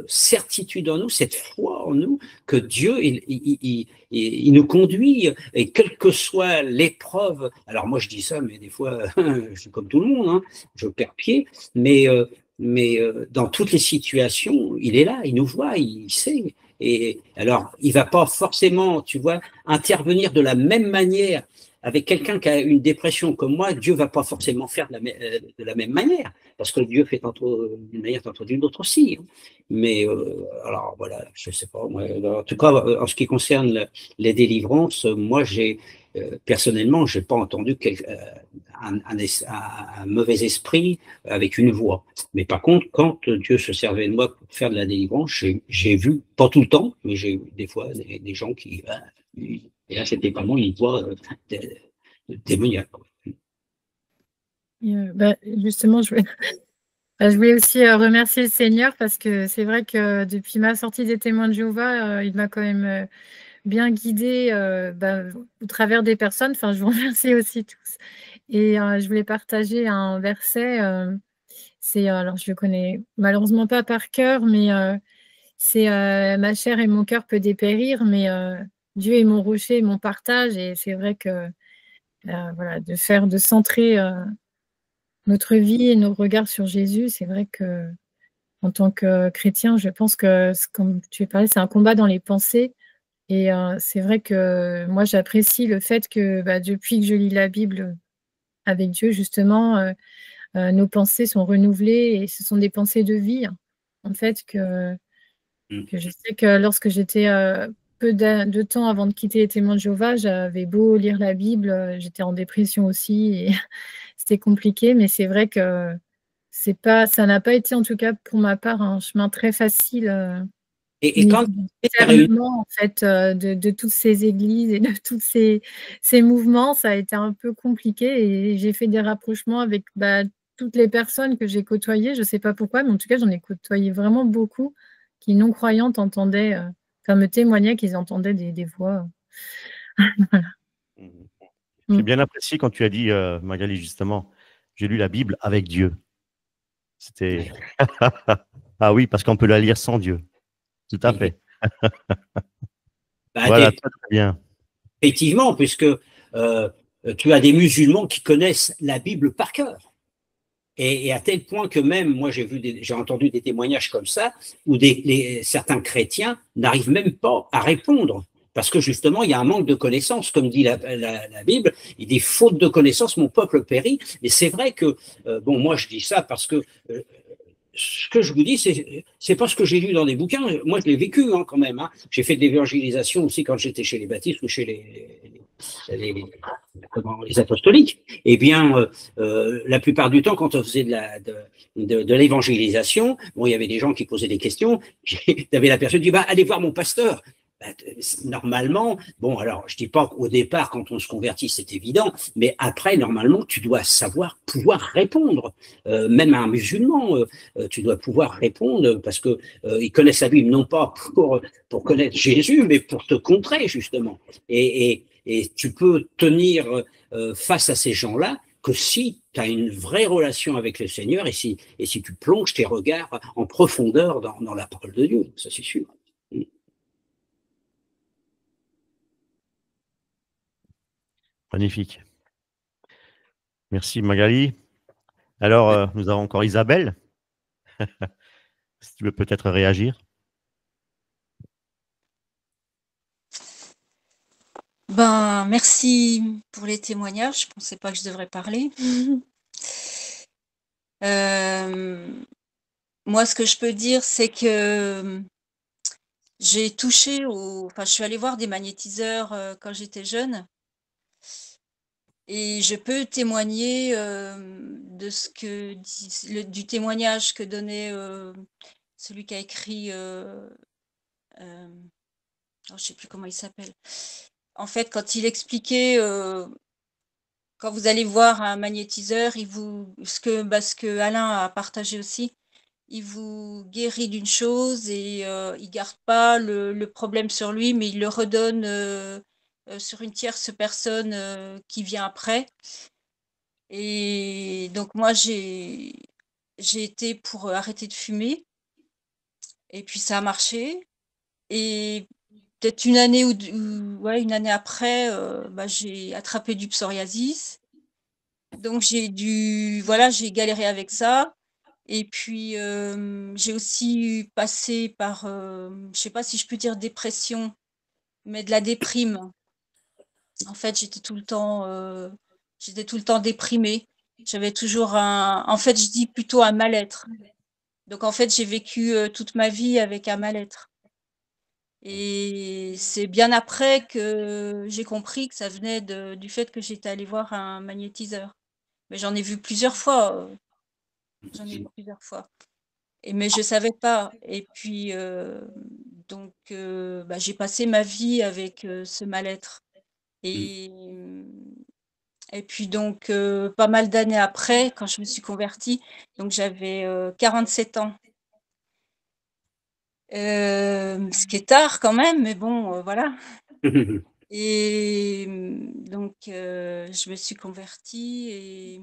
C: certitude en nous, cette foi en nous, que Dieu, il nous conduit, et quelle que soit l'épreuve. Alors moi, je dis ça, mais des fois, je suis comme tout le monde, hein, je perds pied, mais dans toutes les situations, il est là, il nous voit, il sait. Et alors, il va pas forcément, tu vois, intervenir de la même manière avec quelqu'un qui a une dépression comme moi. Dieu va pas forcément faire de la même manière, parce que Dieu fait tantôt d'une manière, tantôt d'une autre aussi. Mais alors voilà, je sais pas. Moi, en tout cas, en ce qui concerne les délivrances, moi, personnellement, j'ai pas entendu un mauvais esprit avec une voix. Mais par contre, quand Dieu se servait de moi pour faire de la délivrance, j'ai vu, pas tout le temps, mais j'ai eu des fois des gens qui... Et là, c'était vraiment une voix démoniaque.
F: Justement, je voulais aussi remercier le Seigneur, parce que c'est vrai que depuis ma sortie des Témoins de Jéhovah, il m'a quand même bien guidée au travers des personnes. Enfin, je vous remercie aussi tous. Et je voulais partager un verset. Alors, je le connais malheureusement pas par cœur, mais c'est ma chair et mon cœur peut dépérir, mais Dieu est mon rocher et mon partage. Et c'est vrai que voilà, de centrer notre vie et nos regards sur Jésus, c'est vrai que en tant que chrétien, je pense que, comme tu parlais, c'est un combat dans les pensées. Et c'est vrai que moi, j'apprécie le fait que depuis que je lis la Bible avec Dieu, justement, nos pensées sont renouvelées, et ce sont des pensées de vie, en fait, que je sais que lorsque j'étais peu de temps avant de quitter les Témoins de Jéhovah, j'avais beau lire la Bible, j'étais en dépression aussi, et c'était compliqué, mais c'est vrai que ça n'a pas été, en tout cas pour ma part, un chemin très facile.
C: Et quand
F: en fait, de toutes ces églises et de tous ces mouvements, ça a été un peu compliqué, et j'ai fait des rapprochements avec toutes les personnes que j'ai côtoyées. Je ne sais pas pourquoi, mais en tout cas, j'en ai côtoyé vraiment beaucoup qui, non-croyantes, me témoignaient qu'ils entendaient des voix. Voilà.
A: J'ai bien apprécié quand tu as dit, Magali, justement, j'ai lu la Bible avec Dieu. C'était. Ah oui, parce qu'on peut la lire sans Dieu. Tout à fait.
C: Bah,
A: Voilà, très bien.
C: effectivement, puisque tu as des musulmans qui connaissent la Bible par cœur. Et à tel point que même, moi j'ai entendu des témoignages comme ça, où certains chrétiens n'arrivent même pas à répondre. Parce que justement, il y a un manque de connaissances, comme dit la Bible, il y a des fautes de connaissances, mon peuple périt. Et c'est vrai que, bon, moi je dis ça parce que ce que je vous dis, c'est pas ce que j'ai lu dans des bouquins. Moi, je l'ai vécu quand même. J'ai fait de l'évangélisation aussi quand j'étais chez les baptistes ou chez les apostoliques. Eh bien, la plupart du temps, quand on faisait de l'évangélisation, bon, il y avait des gens qui posaient des questions. Il y avait la personne qui dit, allez voir mon pasteur. Normalement, bon, alors je dis pas qu'au départ, quand on se convertit, c'est évident, mais après, normalement, tu dois pouvoir répondre. Même à un musulman, tu dois pouvoir répondre parce que ils connaissent la Bible non pas pour connaître Jésus, mais pour te contrer justement. Et tu peux tenir face à ces gens-là que si tu as une vraie relation avec le Seigneur et si tu plonges tes regards en profondeur dans la parole de Dieu, ça c'est sûr.
A: Magnifique. Merci Magali. Alors, nous avons encore Isabelle. Si tu veux peut-être réagir.
G: Ben, merci pour les témoignages. Je ne pensais pas que je devrais parler. Moi, ce que je peux dire, c'est que j'ai touché enfin, je suis allée voir des magnétiseurs quand j'étais jeune. Et je peux témoigner de ce que du témoignage que donnait celui qui a écrit, je ne sais plus comment il s'appelle. En fait, quand il expliquait, quand vous allez voir un magnétiseur, ce que Alain a partagé aussi, il vous guérit d'une chose et il garde pas le problème sur lui, mais il le redonne sur une tierce personne qui vient après. Et donc moi, j'ai été pour arrêter de fumer. Et puis ça a marché. Et peut-être une année une année après, j'ai attrapé du psoriasis. Donc j'ai galéré avec ça. Et puis j'ai aussi passé par, je sais pas si je peux dire dépression, mais de la déprime. En fait, j'étais tout le temps déprimée. J'avais toujours en fait, je dis plutôt un mal-être. Donc en fait, j'ai vécu toute ma vie avec un mal-être. Et c'est bien après que j'ai compris que ça venait du fait que j'étais allée voir un magnétiseur. Mais j'en ai vu plusieurs fois. Mais je savais pas. Et puis donc j'ai passé ma vie avec ce mal-être. Et puis donc pas mal d'années après, quand je me suis convertie, donc j'avais 47 ans. Ce qui est tard quand même, mais bon, voilà. Et donc je me suis convertie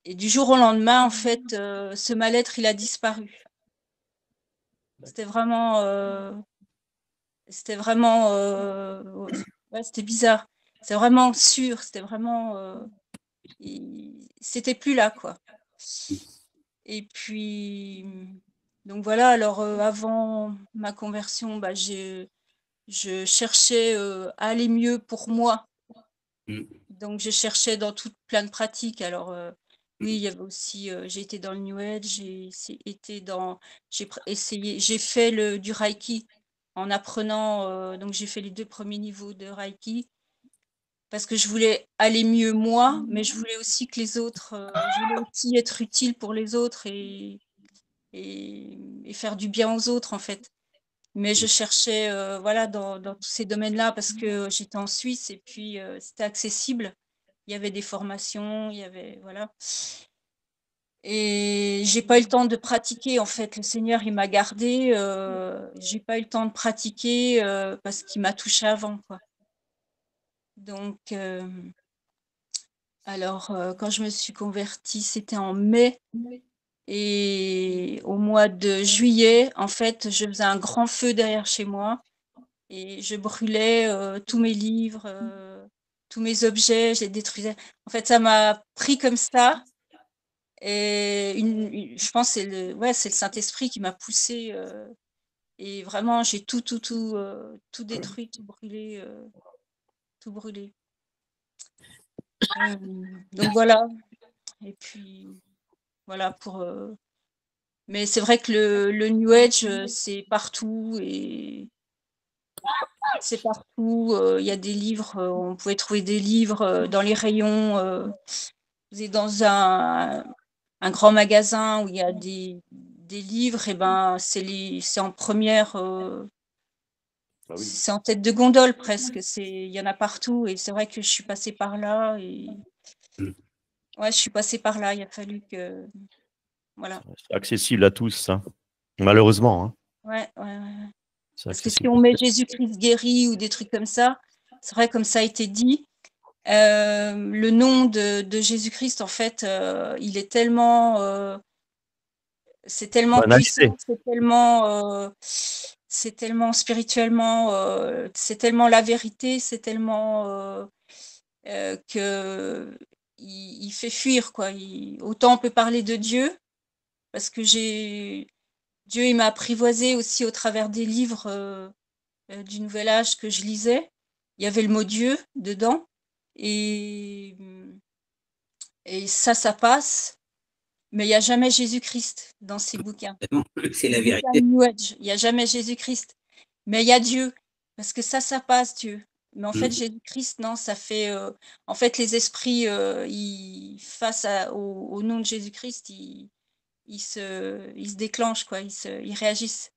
G: et du jour au lendemain, en fait, ce mal-être, il a disparu. C'était vraiment c'était bizarre. C'est vraiment sûr, c'était vraiment c'était plus là, quoi. Et puis donc voilà, alors avant ma conversion, je cherchais à aller mieux pour moi. Donc je cherchais dans plein de pratiques. Alors oui, il y avait aussi j'ai été dans le New Age, j'ai fait du Reiki en apprenant, donc j'ai fait les 2 premiers niveaux de Reiki parce que je voulais aller mieux moi, mais je voulais aussi que les autres, je voulais aussi être utile pour les autres et faire du bien aux autres en fait. Mais je cherchais voilà dans tous ces domaines-là parce que j'étais en Suisse et puis c'était accessible. Il y avait des formations, il y avait voilà. Et j'ai pas eu le temps de pratiquer en fait. Le Seigneur il m'a gardée. J'ai pas eu le temps de pratiquer parce qu'il m'a touchée avant quoi. Donc, alors, quand je me suis convertie, c'était en mai. Et au mois de juillet, en fait, je faisais un grand feu derrière chez moi et je brûlais tous mes livres, tous mes objets, je les détruisais. En fait, ça m'a pris comme ça. Et je pense que c'est le Saint-Esprit qui m'a poussée. Et vraiment, j'ai tout détruit, tout brûlé, tout brûlé. Donc voilà. Et puis voilà pour. Mais c'est vrai que le New Age, c'est partout et c'est partout. Il y a des livres. On pouvait trouver des livres dans les rayons. Vous êtes dans un grand magasin où il y a des livres. Et ben c'est en première.
A: Ah oui.
G: C'est en tête de gondole presque. Il y en a partout et c'est vrai que je suis passée par là et ouais, je suis passée par là. Il a fallu que voilà.
A: C'est accessible à tous, ça. Malheureusement. Hein.
G: Ouais.
A: C'est
G: Parce que si
A: accessible.
G: on met Jésus-Christ guéri ou des trucs comme ça, c'est vrai comme ça a été dit. Le nom de Jésus-Christ, en fait, il est tellement, c'est tellement
A: Banalité.
G: puissant, c'est tellement spirituellement, c'est tellement la vérité, c'est tellement que il fait fuir quoi. Autant on peut parler de Dieu parce que Dieu il m'a apprivoisé aussi au travers des livres du Nouvel Âge que je lisais. Il y avait le mot Dieu dedans et ça passe. Mais il n'y a jamais Jésus-Christ dans ces bouquins.
C: C'est la vérité.
G: New Age, il n'y a jamais Jésus-Christ. Mais il y a Dieu. Parce que ça passe, Dieu. Mais en fait, Jésus-Christ, non, ça fait. En fait, les esprits, face au nom de Jésus-Christ, ils se déclenchent, quoi. Ils réagissent.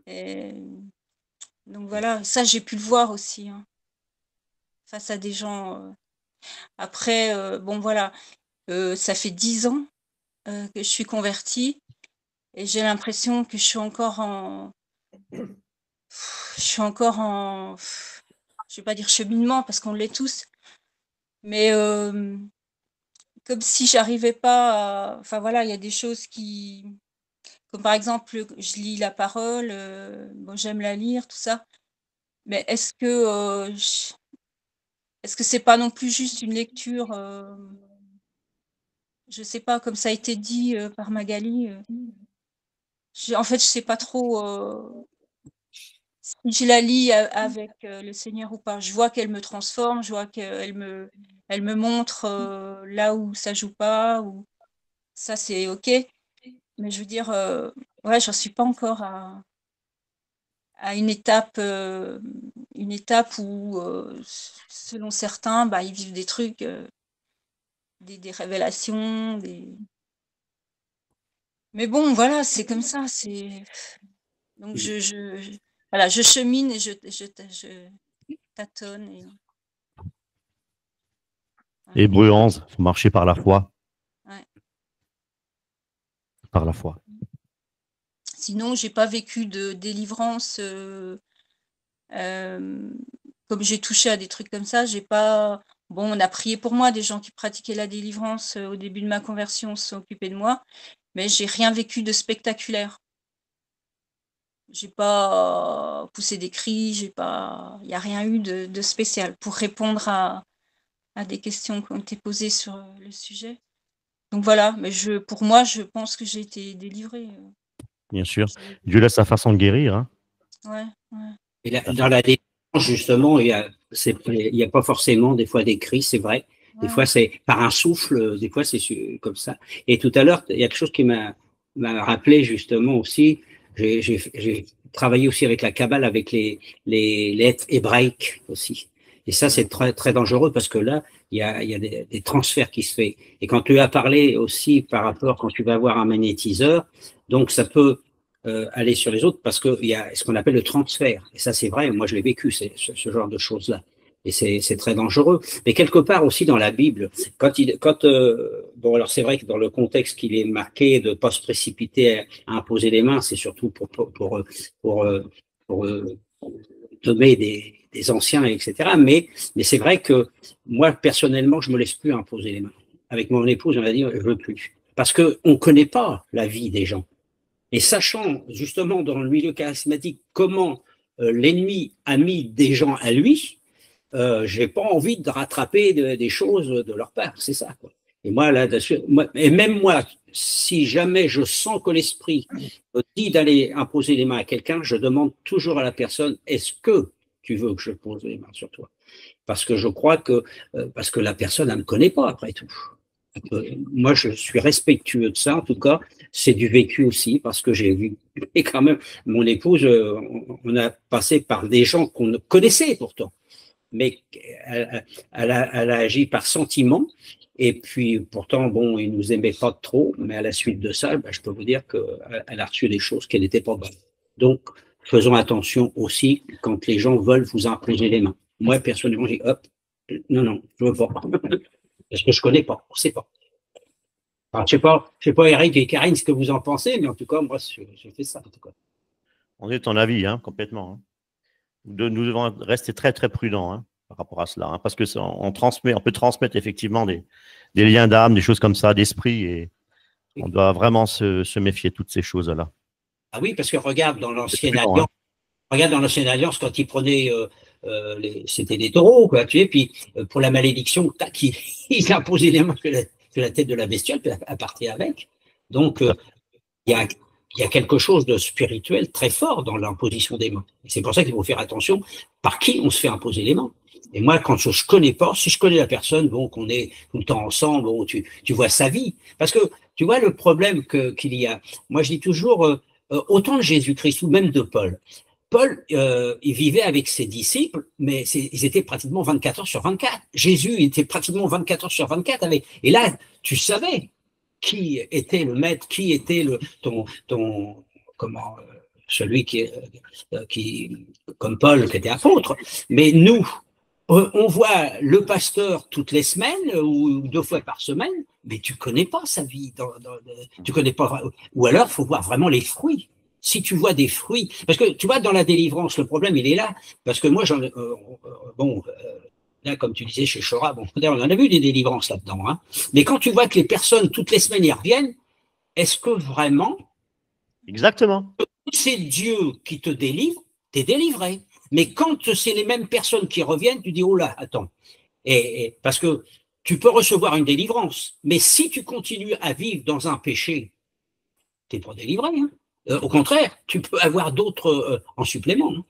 G: Et, donc voilà, ça, j'ai pu le voir aussi. Hein, face à des gens. Après, bon, voilà. Ça fait 10 ans que je suis convertie et j'ai l'impression que je suis encore en, je vais pas dire cheminement parce qu'on l'est tous, mais comme si j'arrivais pas enfin voilà, il y a des choses comme par exemple, je lis la parole, bon, j'aime la lire, tout ça, mais est-ce que c'est pas non plus juste une lecture, je sais pas, comme ça a été dit par Magali. En fait, je sais pas trop si je la lis avec le Seigneur ou pas. Je vois qu'elle me transforme, je vois qu'elle elle me montre là où ça joue pas, ou ça c'est ok. Mais je veux dire, ouais, j'en suis pas encore à une étape où, selon certains, bah, ils vivent des trucs, des révélations, Mais bon, voilà, c'est comme ça. Donc voilà, je chemine et je tâtonne.
A: Hébreux 11, il faut marcher par la foi.
G: Ouais.
A: Par la foi.
G: Sinon, j'ai pas vécu de délivrance. Comme j'ai touché à des trucs comme ça, j'ai pas. Bon, on a prié pour moi, des gens qui pratiquaient la délivrance au début de ma conversion se sont occupés de moi, mais j'ai rien vécu de spectaculaire. J'ai pas poussé des cris, il n'y a rien eu de spécial pour répondre à des questions qui ont été posées sur le sujet. Donc voilà, mais pour moi, je pense que j'ai été délivrée.
A: Bien sûr. Dieu a sa façon de guérir. Hein.
G: Ouais.
C: Et dans la délivrance, justement, il y a pas forcément des fois des cris, c'est vrai. Des fois, c'est par un souffle, des fois, c'est comme ça. Et tout à l'heure, il y a quelque chose qui m'a rappelé justement aussi. J'ai travaillé aussi avec la Kabbale, avec les lettres hébraïques aussi. Et ça, c'est très, très dangereux parce que là, il y a des transferts qui se fait. Et quand tu as parlé aussi par rapport, quand tu vas voir un magnétiseur, donc ça peut aller sur les autres parce qu'il y a ce qu'on appelle le transfert. Et ça, c'est vrai, moi, je l'ai vécu, ce genre de choses-là. Et c'est très dangereux. Mais quelque part aussi dans la Bible, bon, alors c'est vrai que dans le contexte qu'il est marqué de ne pas se précipiter à imposer les mains, c'est surtout pour donner des anciens, etc. Mais c'est vrai que moi, personnellement, je me laisse plus imposer les mains. Avec mon épouse, on a dit, je veux plus. Parce qu'on ne connaît pas la vie des gens. Et sachant, justement, dans le milieu charismatique, comment l'ennemi a mis des gens à lui, je n'ai pas envie de rattraper des choses de leur part. C'est ça, quoi. Et moi, là, et même moi, si jamais je sens que l'esprit me dit d'aller imposer les mains à quelqu'un, je demande toujours à la personne, est-ce que tu veux que je pose les mains sur toi? Parce que je crois que, parce que la personne, elle ne me connaît pas, après tout. Moi, je suis respectueux de ça. En tout cas, c'est du vécu aussi, parce que j'ai vu, et quand même, mon épouse, on a passé par des gens qu'on ne connaissait pourtant, mais elle a agi par sentiment. Et puis, pourtant, bon, il nous aimait pas trop, mais à la suite de ça, ben, je peux vous dire qu'elle a reçu des choses qui n'étaient pas bonnes. Donc, faisons attention aussi quand les gens veulent vous imposer les mains. Moi, personnellement, j'ai dit, hop, non, je veux pas. Parce que je connais pas, on sait pas. Alors, je sais pas, Eric et Karine, ce que vous en pensez, mais en tout cas, moi, je fais ça, en tout cas.
A: On est de ton avis, hein, complètement. Hein. Nous devons rester très, très prudents, hein, par rapport à cela, hein, parce que on peut transmettre effectivement des liens d'âme, des choses comme ça, d'esprit, et on doit vraiment se méfier de toutes ces choses-là.
C: Ah oui, parce que regarde dans l'ancienne alliance, quand ils prenaient, c'était des taureaux, quoi, tu sais, puis pour la malédiction, tac, ils imposaient les mains que la tête de la bestiole, puis elle partait avec. Donc, il y a quelque chose de spirituel très fort dans l'imposition des mains. C'est pour ça qu'il faut faire attention par qui on se fait imposer les mains. Et moi, quand je ne connais pas, si je connais la personne, bon, qu'on est tout le temps ensemble, bon, tu vois sa vie. Parce que tu vois le problème qu'il y a. Moi, je dis toujours, autant de Jésus-Christ ou même de Paul. Paul, il vivait avec ses disciples, mais ils étaient pratiquement 24 heures sur 24. Jésus était pratiquement 24 heures sur 24 avec. Et là, tu savais qui était le maître, qui était celui qui, comme Paul, qui était apôtre. Mais nous, on voit le pasteur toutes les semaines ou 2 fois par semaine, mais tu connais pas sa vie. Tu connais pas. Ou alors, faut voir vraiment les fruits. Si tu vois des fruits, parce que tu vois, dans la délivrance, le problème, il est là. Parce que moi, là, comme tu disais chez Chora, bon, on en a vu des délivrances là-dedans, hein. Mais quand tu vois que les personnes, toutes les semaines, y reviennent, est-ce que vraiment,
A: exactement,
C: c'est Dieu qui te délivre, t'es délivré. Mais quand c'est les mêmes personnes qui reviennent, tu dis, oh là, attends. Et parce que tu peux recevoir une délivrance, mais si tu continues à vivre dans un péché, t'es pas délivré, hein. Au contraire, tu peux avoir d'autres en supplément. Hein.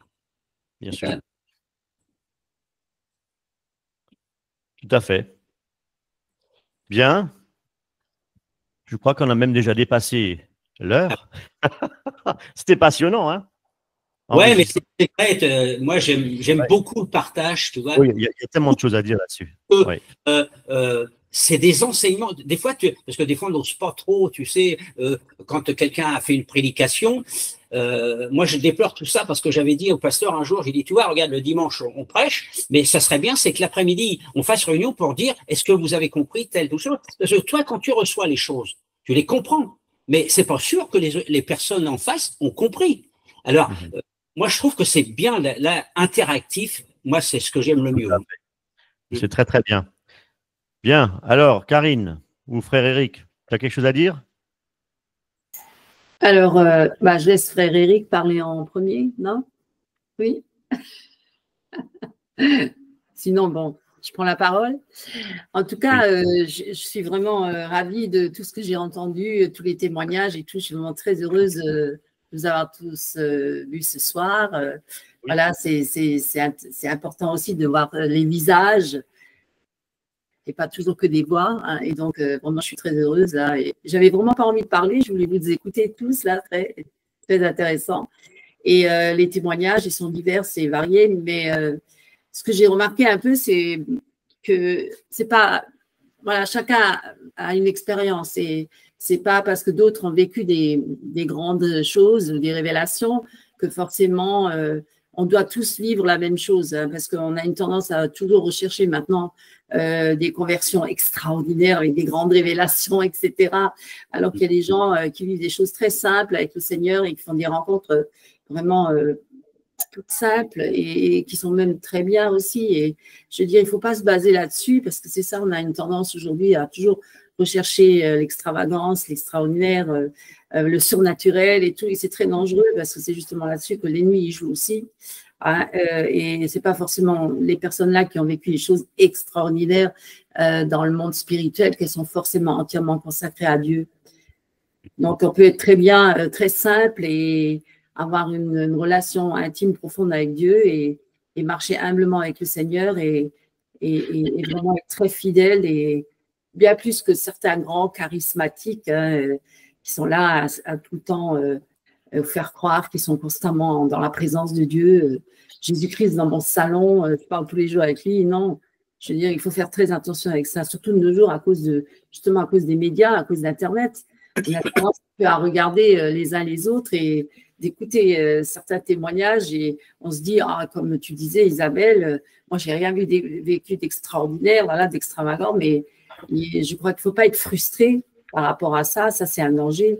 A: Bien sûr. Tout à fait. Bien. Je crois qu'on a même déjà dépassé l'heure. C'était passionnant, hein?
C: Ouais, mais c'est vrai, moi j'aime beaucoup le partage, tu vois.
A: Oui, il y a tellement de choses à dire là-dessus.
C: C'est des enseignements, des fois, parce que des fois on n'ose pas trop, tu sais, quand quelqu'un a fait une prédication, moi je déplore tout ça parce que j'avais dit au pasteur un jour, j'ai dit, tu vois, regarde, le dimanche on prêche, mais ça serait bien, c'est que l'après-midi on fasse réunion pour dire, est-ce que vous avez compris telle ou chose? Parce que toi, quand tu reçois les choses, tu les comprends, mais c'est pas sûr que les personnes en face ont compris. Alors, moi je trouve que c'est bien, là, interactif, moi c'est ce que j'aime le mieux.
A: C'est très très bien. Bien, alors Karine ou frère Eric, tu as quelque chose à dire?
H: Alors, je laisse frère Eric parler en premier, non? Oui. Sinon, bon, je prends la parole. En tout cas, je suis vraiment ravie de tout ce que j'ai entendu, tous les témoignages et tout. Je suis vraiment très heureuse de vous avoir tous vus ce soir. Voilà, c'est important aussi de voir les visages et pas toujours que des voix. Hein, et donc, vraiment, je suis très heureuse. Là, et j'avais vraiment pas envie de parler. Je voulais vous écouter tous, là, très, très intéressant. Et les témoignages, ils sont divers et variés. Mais ce que j'ai remarqué un peu, c'est que c'est pas… Voilà, chacun a une expérience. Et c'est pas parce que d'autres ont vécu des grandes choses, des révélations, que forcément… on doit tous vivre la même chose, hein, parce qu'on a une tendance à toujours rechercher maintenant des conversions extraordinaires avec des grandes révélations, etc. Alors qu'il y a des gens qui vivent des choses très simples avec le Seigneur et qui font des rencontres vraiment toutes simples et qui sont même très bien aussi. Et je veux dire, il ne faut pas se baser là-dessus parce que c'est ça, on a une tendance aujourd'hui à toujours rechercher l'extravagance, l'extraordinaire, le surnaturel et tout. Et c'est très dangereux parce que c'est justement là-dessus que l'ennemi y joue aussi. Hein, et ce n'est pas forcément les personnes-là qui ont vécu des choses extraordinaires dans le monde spirituel qu'elles sont forcément entièrement consacrées à Dieu. Donc, on peut être très bien, très simple et avoir une relation intime, profonde avec Dieu et marcher humblement avec le Seigneur et vraiment être très fidèle et bien plus que certains grands charismatiques hein, qui sont là à tout le temps faire croire qu'ils sont constamment dans la présence de Dieu. Jésus-Christ dans mon salon, je parle tous les jours avec lui. Non, je veux dire, il faut faire très attention avec ça, surtout de nos jours justement à cause des médias, à cause d'Internet. On a tendance à regarder les uns les autres et d'écouter certains témoignages et on se dit, ah, comme tu disais Isabelle, moi j'ai rien vécu d'extraordinaire, voilà, d'extravagant, mais je crois qu'il ne faut pas être frustré par rapport à ça, ça c'est un danger.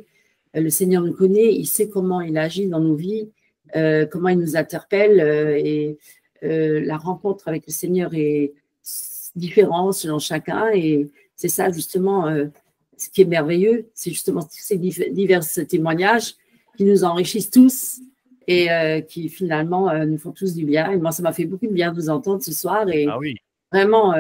H: Le Seigneur nous connaît, il sait comment il agit dans nos vies, comment il nous interpelle et la rencontre avec le Seigneur est différente selon chacun et c'est ça justement ce qui est merveilleux, c'est justement ces divers témoignages qui nous enrichissent tous et qui finalement nous font tous du bien. Et moi, ça m'a fait beaucoup de bien de vous entendre ce soir. Et vraiment,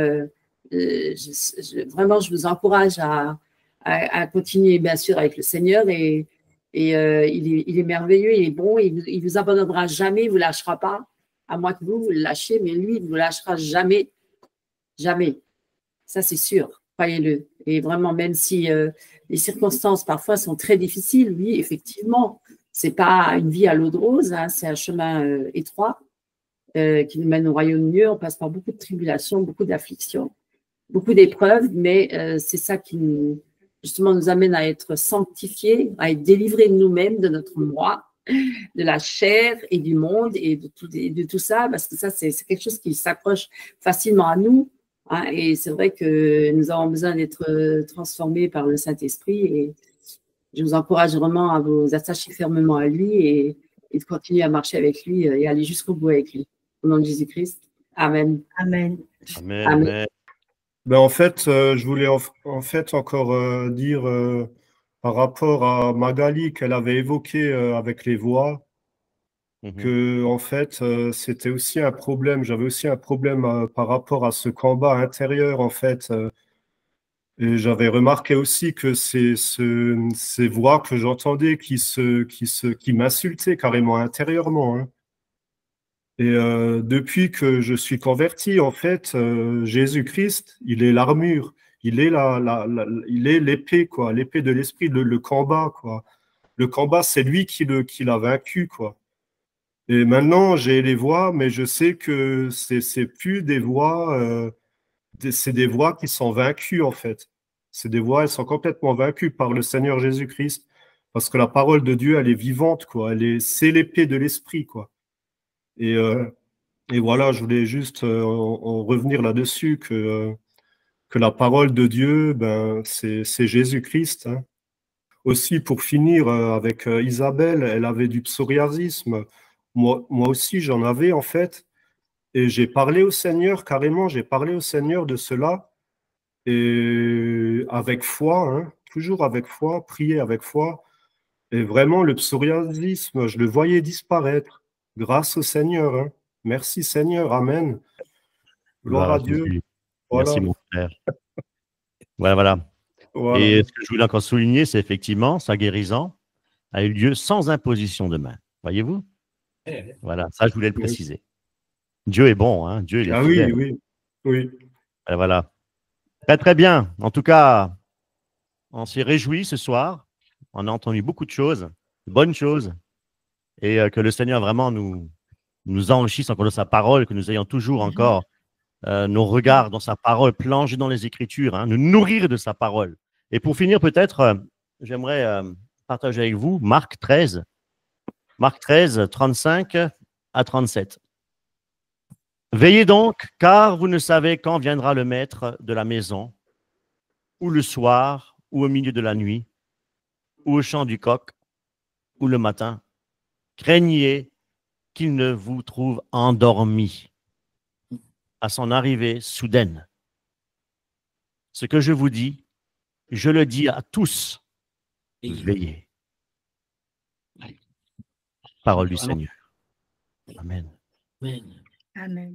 H: je vous encourage à continuer, bien sûr, avec le Seigneur. Et il est merveilleux, il est bon, il ne vous abandonnera jamais, il ne vous lâchera pas, à moins que vous le lâchiez, mais lui, il ne vous lâchera jamais. Jamais. Ça, c'est sûr. Croyez-le. Et vraiment, même si les circonstances parfois sont très difficiles, oui, effectivement, ce n'est pas une vie à l'eau de rose, hein, c'est un chemin étroit qui nous mène au royaume mieux. On passe par beaucoup de tribulations, beaucoup d'afflictions, beaucoup d'épreuves, mais c'est ça qui justement nous amène à être sanctifiés, à être délivrés de nous-mêmes, de notre moi, de la chair et du monde et de tout ça, parce que ça, c'est quelque chose qui s'accroche facilement à nous. Hein, et c'est vrai que nous avons besoin d'être transformés par le Saint-Esprit et je vous encourage vraiment à vous attacher fermement à lui et de continuer à marcher avec lui et aller jusqu'au bout avec lui. Au nom de Jésus-Christ. Amen.
B: Amen.
A: Amen. Amen.
I: Ben en fait, je voulais en fait encore dire par rapport à Magali qu'elle avait évoqué avec les voix, que en fait c'était aussi un problème. J'avais aussi un problème par rapport à ce combat intérieur en fait. Et j'avais remarqué aussi que ces voix que j'entendais qui m'insultaient carrément intérieurement. Hein. Et depuis que je suis converti, en fait, Jésus-Christ, il est l'armure, il est il est l'épée, quoi, l'épée de l'esprit, le combat, quoi. Le combat, c'est lui qui l'a vaincu, quoi. Et maintenant, j'ai les voix, mais je sais que c'est plus des voix, c'est des voix qui sont vaincues, en fait. C'est des voix, elles sont complètement vaincues par le Seigneur Jésus-Christ, parce que la parole de Dieu, elle est vivante, quoi. C'est l'épée de l'esprit, quoi. Et voilà, je voulais juste en revenir là-dessus, que la parole de Dieu, ben, c'est Jésus-Christ. Hein. Aussi, pour finir avec Isabelle, elle avait du psoriasisme. Moi aussi, j'en avais en fait. Et j'ai parlé au Seigneur, carrément, j'ai parlé au Seigneur de cela. Et avec foi, hein, toujours avec foi, prier avec foi. Et vraiment, le psoriasisme, je le voyais disparaître grâce au Seigneur. Hein. Merci Seigneur, Amen. Gloire à Dieu.
A: Voilà. Merci mon frère. Voilà. Et ce que je voulais encore souligner, c'est effectivement, sa guérison a eu lieu sans imposition de main. Voyez-vous? Voilà, ça je voulais le préciser. Dieu est bon, hein? Dieu il est fidèle.
I: Oui.
A: Voilà. Très, très bien. En tout cas, on s'est réjouis ce soir. On a entendu beaucoup de choses, de bonnes choses, et que le Seigneur vraiment nous enrichisse encore de sa parole, que nous ayons toujours encore nos regards dans sa parole, plonger dans les Écritures, hein, nous nourrir de sa parole. Et pour finir, peut-être, j'aimerais partager avec vous Marc 13, 35 à 37. Veillez donc, car vous ne savez quand viendra le maître de la maison, ou le soir, ou au milieu de la nuit, ou au chant du coq, ou le matin. Craignez qu'il ne vous trouve endormi à son arrivée soudaine. Ce que je vous dis, je le dis à tous, veillez. Parole du Seigneur. Amen.
B: Amen.